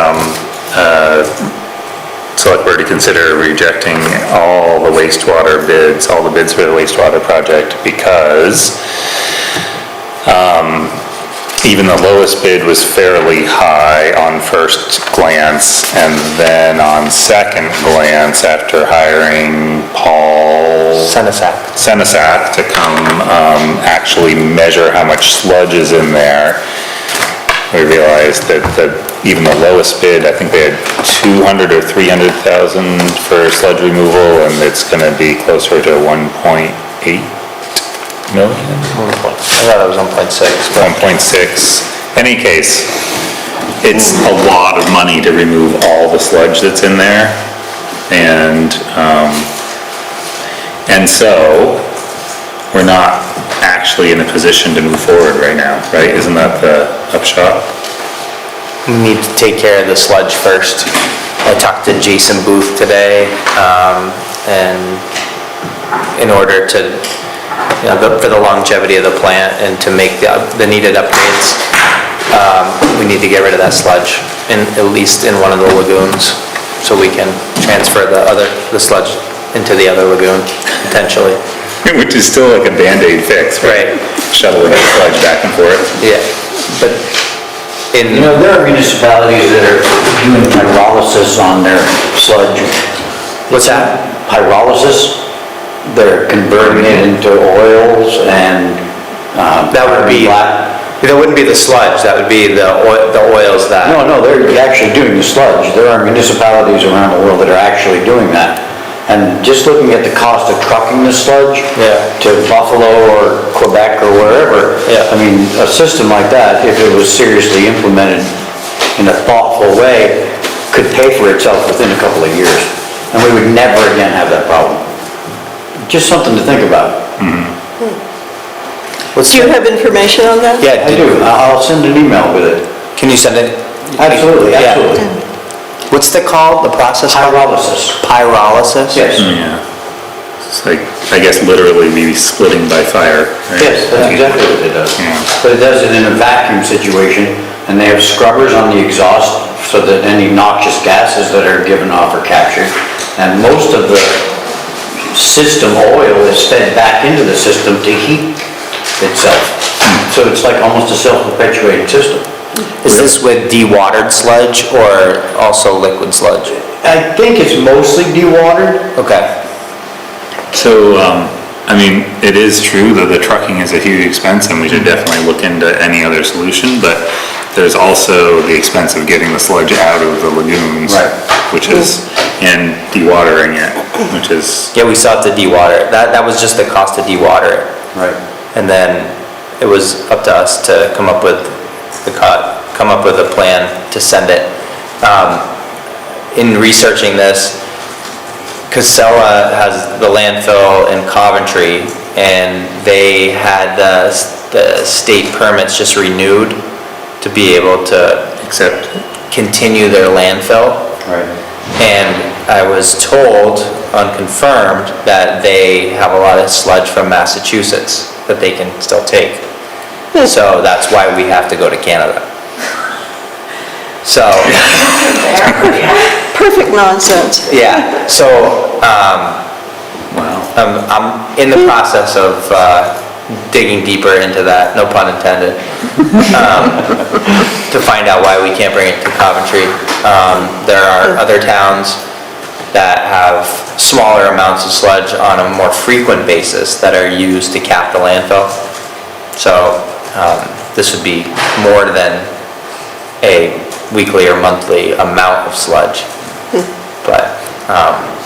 S1: select board to consider rejecting all the wastewater bids, all the bids for the wastewater project, because even the lowest bid was fairly high on first glance, and then on second glance, after hiring Paul Senesac to come actually measure how much sludge is in there, we realized that even the lowest bid, I think they had 200 or 300,000 for sludge removal, and it's gonna be closer to 1.8 million?
S3: I thought it was 1.6.
S1: 1.6. Any case, it's a lot of money to remove all the sludge that's in there. And so, we're not actually in a position to move forward right now, right? Isn't that the upshot?
S3: We need to take care of the sludge first. I talked to Jason Booth today, and in order to, for the longevity of the plant and to make the needed upgrades, we need to get rid of that sludge, at least in one of the lagoons, so we can transfer the sludge into the other lagoon, potentially.
S1: Which is still like a Band-Aid fix, right? Shuttling the sludge back and forth.
S3: Yeah, but
S9: there are municipalities that are doing pyrolysis on their sludge.
S3: What's that?
S9: Pyrolysis. They're converting it into oils and
S3: That wouldn't be the sludge, that would be the oils that...
S9: No, they're actually doing the sludge. There are municipalities around the world that are actually doing that. And just looking at the cost of trucking the sludge to Buffalo or Quebec or wherever, I mean, a system like that, if it was seriously implemented in a thoughtful way, could pay for itself within a couple of years. And we would never again have that problem. Just something to think about.
S5: Do you have information on that?
S3: Yeah,
S9: I do. I'll send an email with it.
S3: Can you send it?
S9: Absolutely,
S3: Yeah.
S9: absolutely.
S3: What's the process?
S9: Pyrolysis.
S3: Pyrolysis?
S9: Yes.
S1: Yeah. It's like, I guess literally be splitting by fire, right?
S9: Yes, that's exactly what it does.
S1: Yeah.
S9: But it does it in a vacuum situation, and they have scrubbers on the exhaust so that any noxious gases that are given off are captured. And most of the system oil is fed back into the system to heat itself. So it's like almost a self-perpetuating system.
S3: Is this with dewatered sludge or also liquid sludge?
S9: I think it's mostly dewatered.
S3: Okay.
S1: So, I mean, it is true that the trucking is a huge expense, and we should definitely look into any other solution, but there's also the expense of getting the sludge out of the lagoons.
S9: Right.
S1: Which is, and dewatering it, which is...
S3: Yeah, we still have to dewater it. That was just the cost to dewater it.
S9: Right.
S3: And then it was up to us to come up with come up with a plan to send it. In researching this, Casella has the landfill in Coventry, and they had the state permits just renewed to be able to continue their landfill.
S9: Right.
S3: And I was told, unconfirmed, that they have a lot of sludge from Massachusetts that they can still take. So that's why we have to go to Canada. So,
S5: Perfect nonsense.
S3: yeah, so, I'm in the process of digging deeper into that, no pun intended, to find out why we can't bring it to Coventry. There are other towns that have smaller amounts of sludge on a more frequent basis that are used to cap the landfill. So, this would be more than a weekly or monthly amount of sludge. But,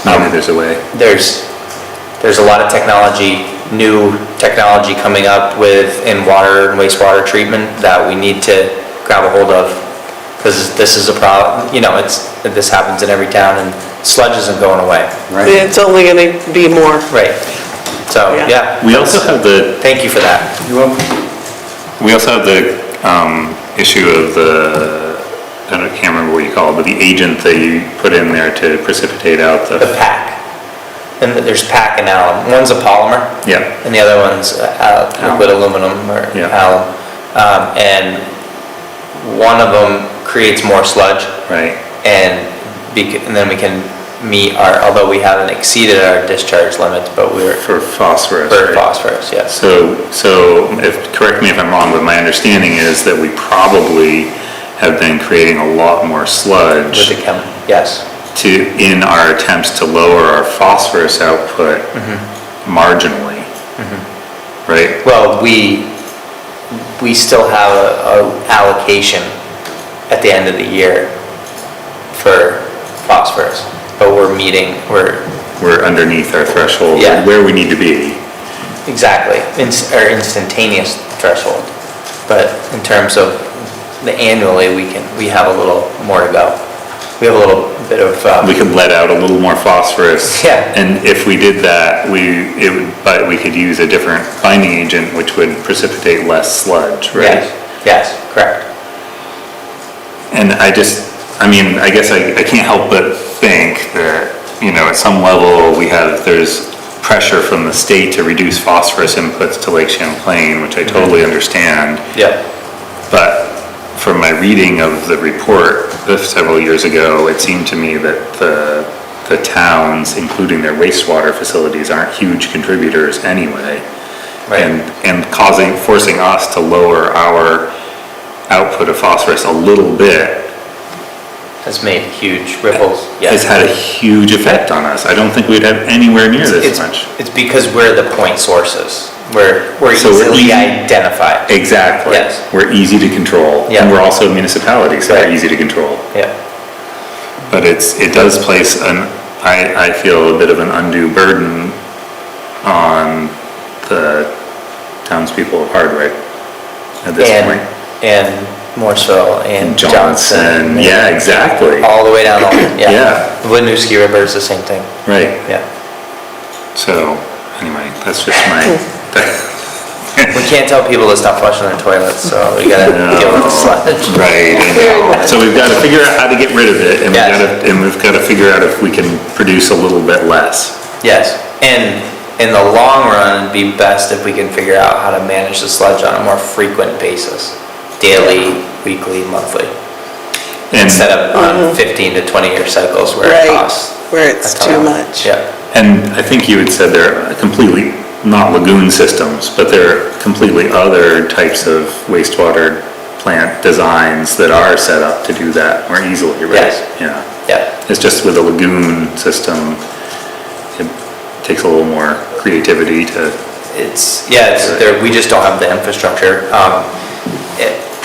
S1: maybe there's a way.
S3: there's a lot of technology, new technology coming up in water and wastewater treatment that we need to grab a hold of. Because this is a problem, this happens in every town, and sludge isn't going away.
S6: It's only gonna be more.
S3: Right. So, yeah.
S1: We also have
S3: Thank you for that.
S1: we also have the issue of I can't remember what you call it, but the agent that you put in there to precipitate out
S3: The PAC. And there's PAC and alum. One's a polymer.
S1: Yeah.
S3: And the other one's liquid aluminum or
S1: Yeah.
S3: alum. And one of them creates more sludge.
S1: Right.
S3: And then we can meet although we haven't exceeded our discharge limits, but we're...
S1: For phosphorus,
S3: For
S1: right?
S3: phosphorus, yes.
S1: So correct me if I'm wrong, but my understanding is that we probably have been creating a lot more sludge
S3: Yes.
S1: in our attempts to lower our phosphorus output marginally, right?
S3: Well, we still have a allocation at the end of the year for phosphorus, but we're
S1: We're underneath our threshold,
S3: Yeah.
S1: where we need to be.
S3: exactly, our instantaneous threshold. But in terms of annually, we have a little more to go. We have a little bit of...
S1: We could let out a little more phosphorus.
S3: Yeah.
S1: And if we did that, but we could use a different binding agent, which would precipitate less sludge, right?
S3: Yes, correct.
S1: And I guess I can't help but think that, at some level, there's pressure from the state to reduce phosphorus inputs to Lake Champlain, which I totally understand.
S3: Yeah.
S1: But from my reading of the report several years ago, it seemed to me that the towns, including their wastewater facilities, aren't huge contributors anyway.
S3: Right.
S1: And forcing us to lower our output of phosphorus a little bit
S3: Has made huge ripples.
S1: has had a huge effect on us. I don't think we'd have anywhere near this much.
S3: It's because we're the point sources. We're
S1: So we're
S3: easily
S1: easy-
S3: identified.
S1: Exactly.
S3: Yes.
S1: We're easy to control.
S3: Yeah.
S1: And we're also municipalities that are
S3: Right.
S1: easy to control.
S3: Yeah.
S1: But it does place I feel a bit of an undue burden on the townspeople of Hardwick at this point.
S3: And Morrisville and Johnson.
S1: Yeah, exactly.
S3: All the way down,
S1: Yeah.
S3: Winooski River is the same thing.
S1: Right.
S3: Yeah.
S1: So, anyway, that's just my,
S3: We can't tell people to stop flushing their toilets, so we gotta give them the sludge.
S1: right. And so we've got to figure out how to get rid of it, and
S3: Yes.
S1: we've got to figure out if we can produce a little bit less.
S3: Yes, and in the long run, it'd be best if we can figure out how to manage the sludge on a more frequent basis. Daily, weekly, monthly.
S1: And-
S3: Instead of on 15 to 20-year cycles where it
S6: Right,
S3: costs.
S6: where it's
S3: a ton.
S6: too much.
S3: Yeah,
S1: And I think you had said they're completely, not lagoon systems, but they're completely other types of wastewater plant designs that are set up to do that more easily, right?
S3: Yes.
S1: Yeah.
S3: yeah.
S1: It's just with a lagoon system, it takes a little more creativity to,
S3: We just don't have the infrastructure.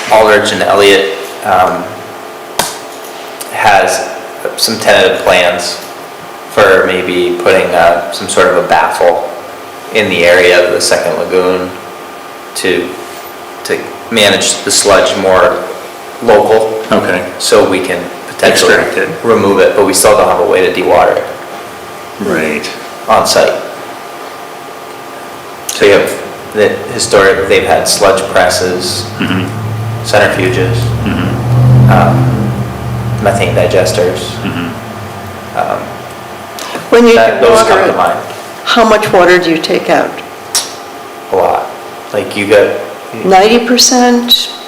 S3: Aldrich and Elliott has some tentative plans for maybe putting some sort of a baffle in the area of the second lagoon to manage the sludge more local,
S1: Okay,
S3: so we can potentially
S1: Extract it.
S3: remove it, but we still don't have a way to dewater it
S1: right.
S3: on site. So you have the historic, they've had sludge presses, centrifuges, methane digesters.
S5: When you
S3: Those come
S5: water
S3: to
S5: it,
S3: mind
S5: how much water do you take out?
S3: a lot. Like you got,
S5: 90%,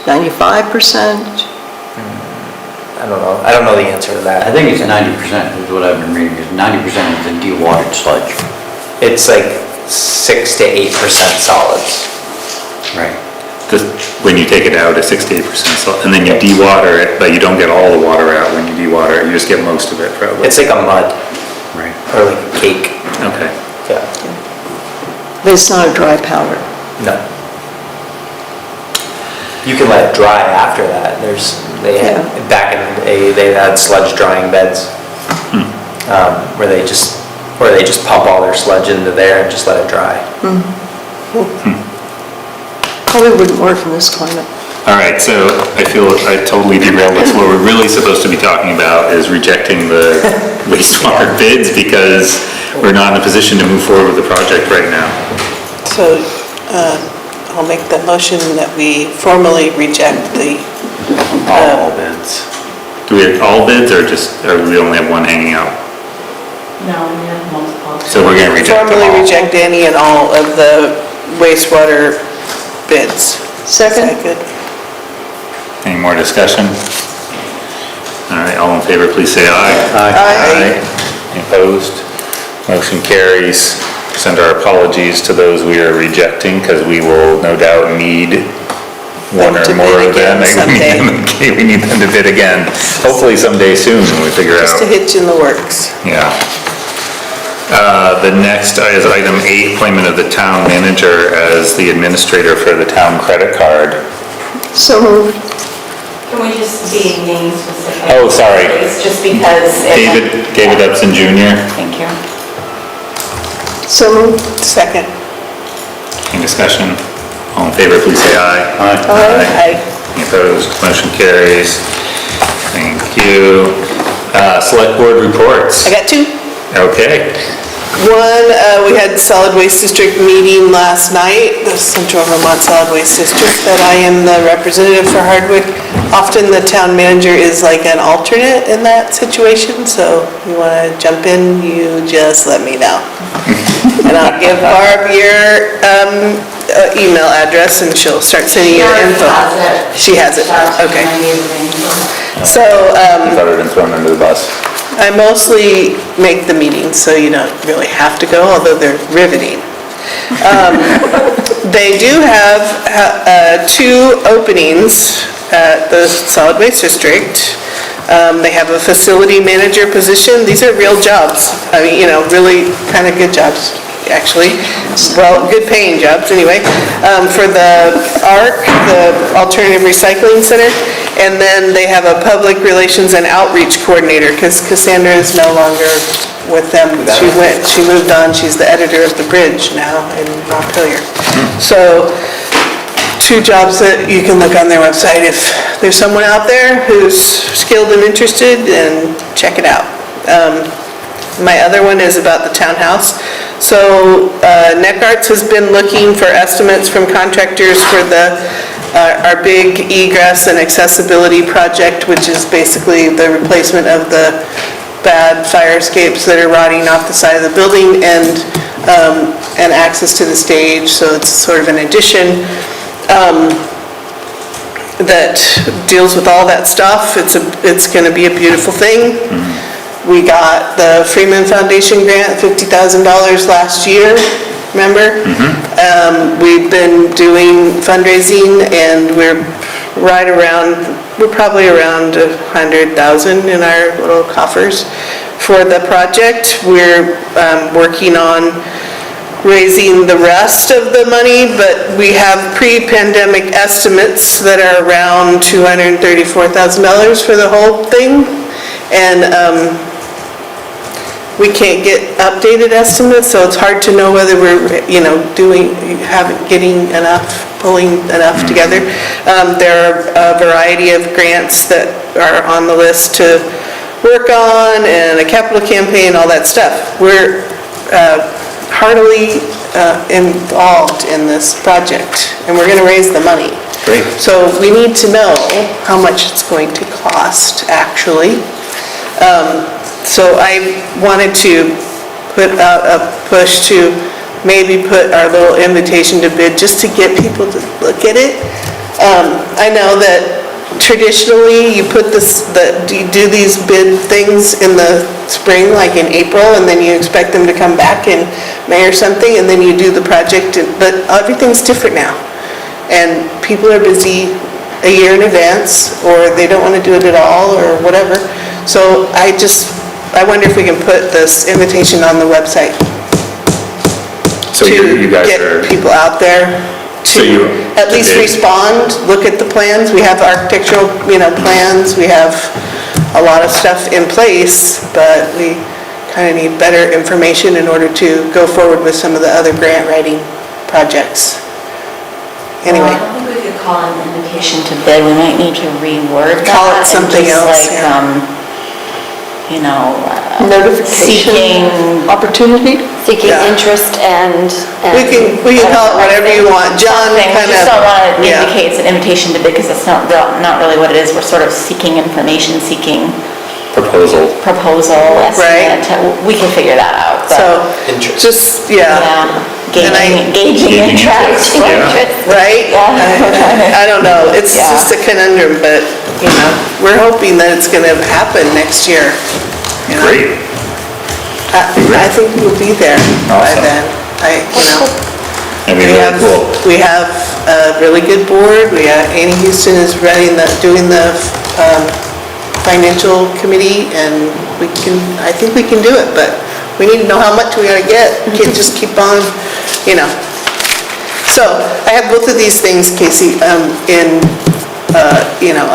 S5: 95%?
S3: I don't know the answer to
S9: I
S3: that.
S9: think it's 90% is what I've been reading, is 90% is the dewatered sludge.
S3: It's like 6 to 8% solids.
S9: Right.
S1: Just when you take it out, it's 68%, so, and then you dewater it, but you don't get all the water out when you dewater it, you just get most of it probably.
S3: It's like a mud
S9: Right.
S3: or like a cake.
S1: Okay,
S3: Yeah.
S5: But it's not a dry powder.
S3: No. You can let it dry after that. Back in the day, they had sludge drying beds, where they just pump all their sludge into there and just let it dry.
S5: Probably wouldn't work in this climate.
S1: all right, so I feel I totally derailed this. What we're really supposed to be talking about is rejecting the wastewater bids because we're not in a position to move forward with the project right now.
S6: So I'll make the motion that we formally reject the,
S1: All bids. Do we have all bids or we only have one hanging out?
S12: No, we have multiple.
S1: So we're gonna reject them
S6: formally
S1: all.
S6: reject any and all of the wastewater bids.
S5: Second?
S6: Is that good?
S1: Any more discussion? All right, all in favor, please say aye.
S6: Aye.
S1: Any opposed? Motion carries. Send our apologies to those we are rejecting, because we will no doubt need one or
S6: to
S1: more
S6: bid
S1: of them.
S6: again someday.
S1: We need them to bid again, hopefully someday soon when we figure
S6: Just a
S1: out.
S6: hitch in the works.
S1: Yeah. The next is item 8, appointment of the town manager as the administrator for the town credit card.
S5: So moved.
S12: Can we just be name specific?
S1: Oh, sorry.
S12: Please, just because.
S1: David Upson Jr.
S12: Thank you.
S5: So moved.
S6: Second.
S1: Any discussion? All in favor, please say aye.
S6: Aye.
S1: Any opposed? Motion carries. Thank you. Select board reports.
S6: I got two.
S1: Okay.
S6: One, we had solid waste district meeting last night, the Central Vermont Solid Waste District, that I am the representative for Hardwick. Often the town manager is like an alternate in that situation, so if you want to jump in, you just let me know. And I'll give Barb your email address and she'll start sending you info. She has it, okay. So,
S1: You've already been thrown under the bus.
S6: I mostly make the meetings, so you don't really have to go, although they're riveting. They do have 2 openings at the solid waste district. They have a facility manager position. These are real jobs. I mean, really kind of good jobs, actually. Well, good paying jobs, anyway. For the ARC, the Alternative Recycling Center. And then they have a public relations and outreach coordinator, because Cassandra is no longer with them. She moved on. She's the editor of The Bridge now in Montpelier. So 2 jobs that you can look on their website. If there's someone out there who's skilled and interested, then check it out. My other one is about the townhouse. So NECARTS has been looking for estimates from contractors for our big egress and accessibility project, which is basically the replacement of the bad fire escapes that are rotting off the side of the building and access to the stage. So it's sort of an addition that deals with all that stuff. It's going to be a beautiful thing. We got the Freeman Foundation grant, $50,000 last year, remember? We've been doing fundraising and we're probably around 100,000 in our little coffers for the project. We're working on raising the rest of the money, but we have pre-pandemic estimates that are around $234,000 for the whole thing. And we can't get updated estimates, so it's hard to know whether we're, getting enough, pulling enough together. There are a variety of grants that are on the list to work on, and a capital campaign, all that stuff. We're heartily involved in this project, and we're gonna raise the money.
S1: Great.
S6: So we need to know how much it's going to cost, actually. So I wanted to put out a push to maybe put our little invitation to bid, just to get people to look at it. I know that traditionally, you put you do these bid things in the spring, like in April, and then you expect them to come back in May or something, and then you do the project, but everything's different now. And people are busy a year in advance, or they don't want to do it at all, or whatever. So I wonder if we can put this invitation on the website.
S1: So you guys
S6: To
S1: are.
S6: get people out there
S1: So you-
S6: to at least
S1: to bid.
S6: respond, look at the plans. We have architectural, plans, we have a lot of stuff in place, but we kind of need better information in order to go forward with some of the other grant writing projects. Anyway.
S2: Well, I don't think we could call it an invitation to bid, we might need to reword that.
S6: Call it something
S2: and just
S6: else,
S2: like,
S6: yeah.
S5: Notification,
S2: seeking,
S5: opportunity?
S4: Seeking
S6: Yeah.
S4: interest and.
S6: We can call it whatever you want. John
S2: something,
S6: kind
S2: we
S6: of.
S2: just don't want to
S6: yeah.
S2: indicate it's an invitation to bid, because it's not really what it is, we're sort of seeking information, seeking
S1: Proposal.
S2: proposal, estimate, we can figure that out, but.
S6: So,
S3: Interest.
S6: just,
S2: Yeah,
S6: And
S2: gauging interest.
S1: Yeah.
S6: right?
S2: Yeah.
S6: I don't know, it's
S2: Yeah.
S6: just a conundrum, but, we're hoping that it's gonna happen next year.
S1: Great.
S6: I think we'll be there by
S1: Awesome.
S6: then.
S1: I mean, really cool.
S6: We have a really good board. Annie Houston is doing the financial committee, and I think we can do it, but we need to know how much we gotta get. We can't just keep on, So, I have both of these things, Casey, I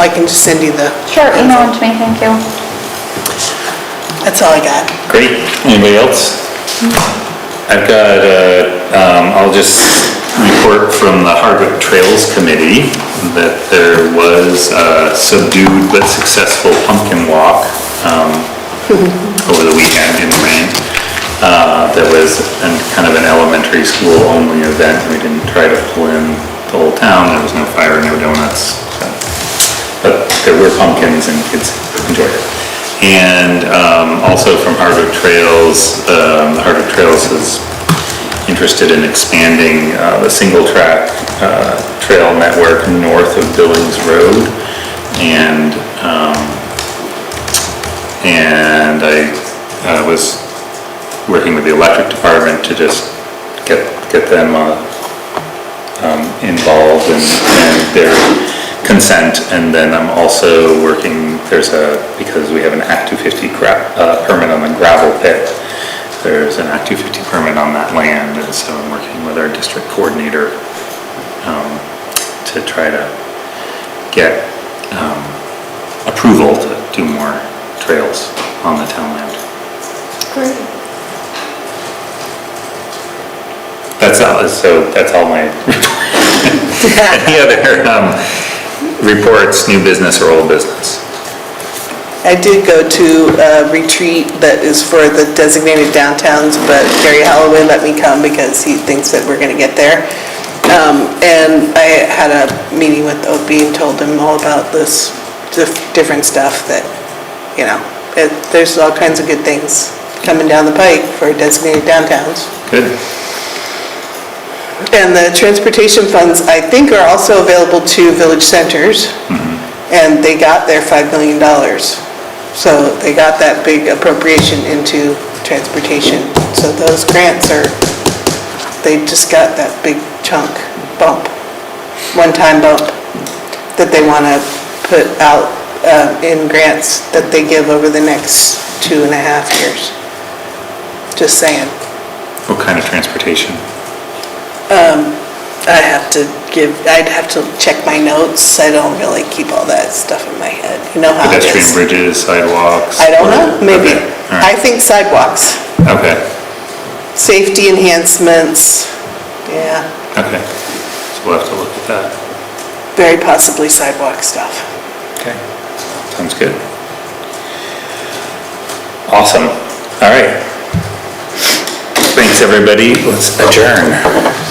S6: can just send you the.
S2: Sure, email it to me, thank you.
S6: That's all I got.
S1: Great. Anybody else? I've got, I'll just report from the Hardwick Trails Committee that there was a subdued but successful pumpkin walk over the weekend in the rain. That was kind of an elementary school only event. We didn't try to pull in the whole town. There was no fire, no donuts. But there were pumpkins and kids enjoyed it. And also from Hardwick Trails, the Hardwick Trails is interested in expanding the single-track trail network north of Billings Road. And I was working with the electric department to just get them involved and their consent, and then I'm also working, because we have an Act 250 permit on the gravel pit, there's an Act 250 permit on that land, and so I'm working with our district coordinator to try to get approval to do more trails on the town land.
S5: Great.
S1: That's all my Any other reports, new business or old business?
S6: I did go to a retreat that is for the designated downtowns, but Gary Holloway let me come because he thinks that we're gonna get there. And I had a meeting with OB and told him all about this different stuff that, there's all kinds of good things coming down the pike for designated downtowns.
S1: Good.
S6: And the transportation funds, I think, are also available to village centers. And they got their $5 million. So they got that big appropriation into transportation. So those grants they just got that big chunk bump, one-time bump that they want to put out in grants that they give over the next 2.5 years. Just saying.
S1: What kind of transportation?
S6: I'd have to check my notes. I don't really keep all that stuff in my head. You know how it
S1: Pedestrian
S6: is.
S1: bridges, sidewalks?
S6: I don't know, maybe.
S1: Okay, all right.
S6: I think sidewalks,
S1: Okay,
S6: safety enhancements, yeah,
S1: okay. So we'll have to look at that.
S6: very possibly sidewalk stuff.
S1: Okay, sounds good. Awesome, all right. Thanks, everybody, let's adjourn.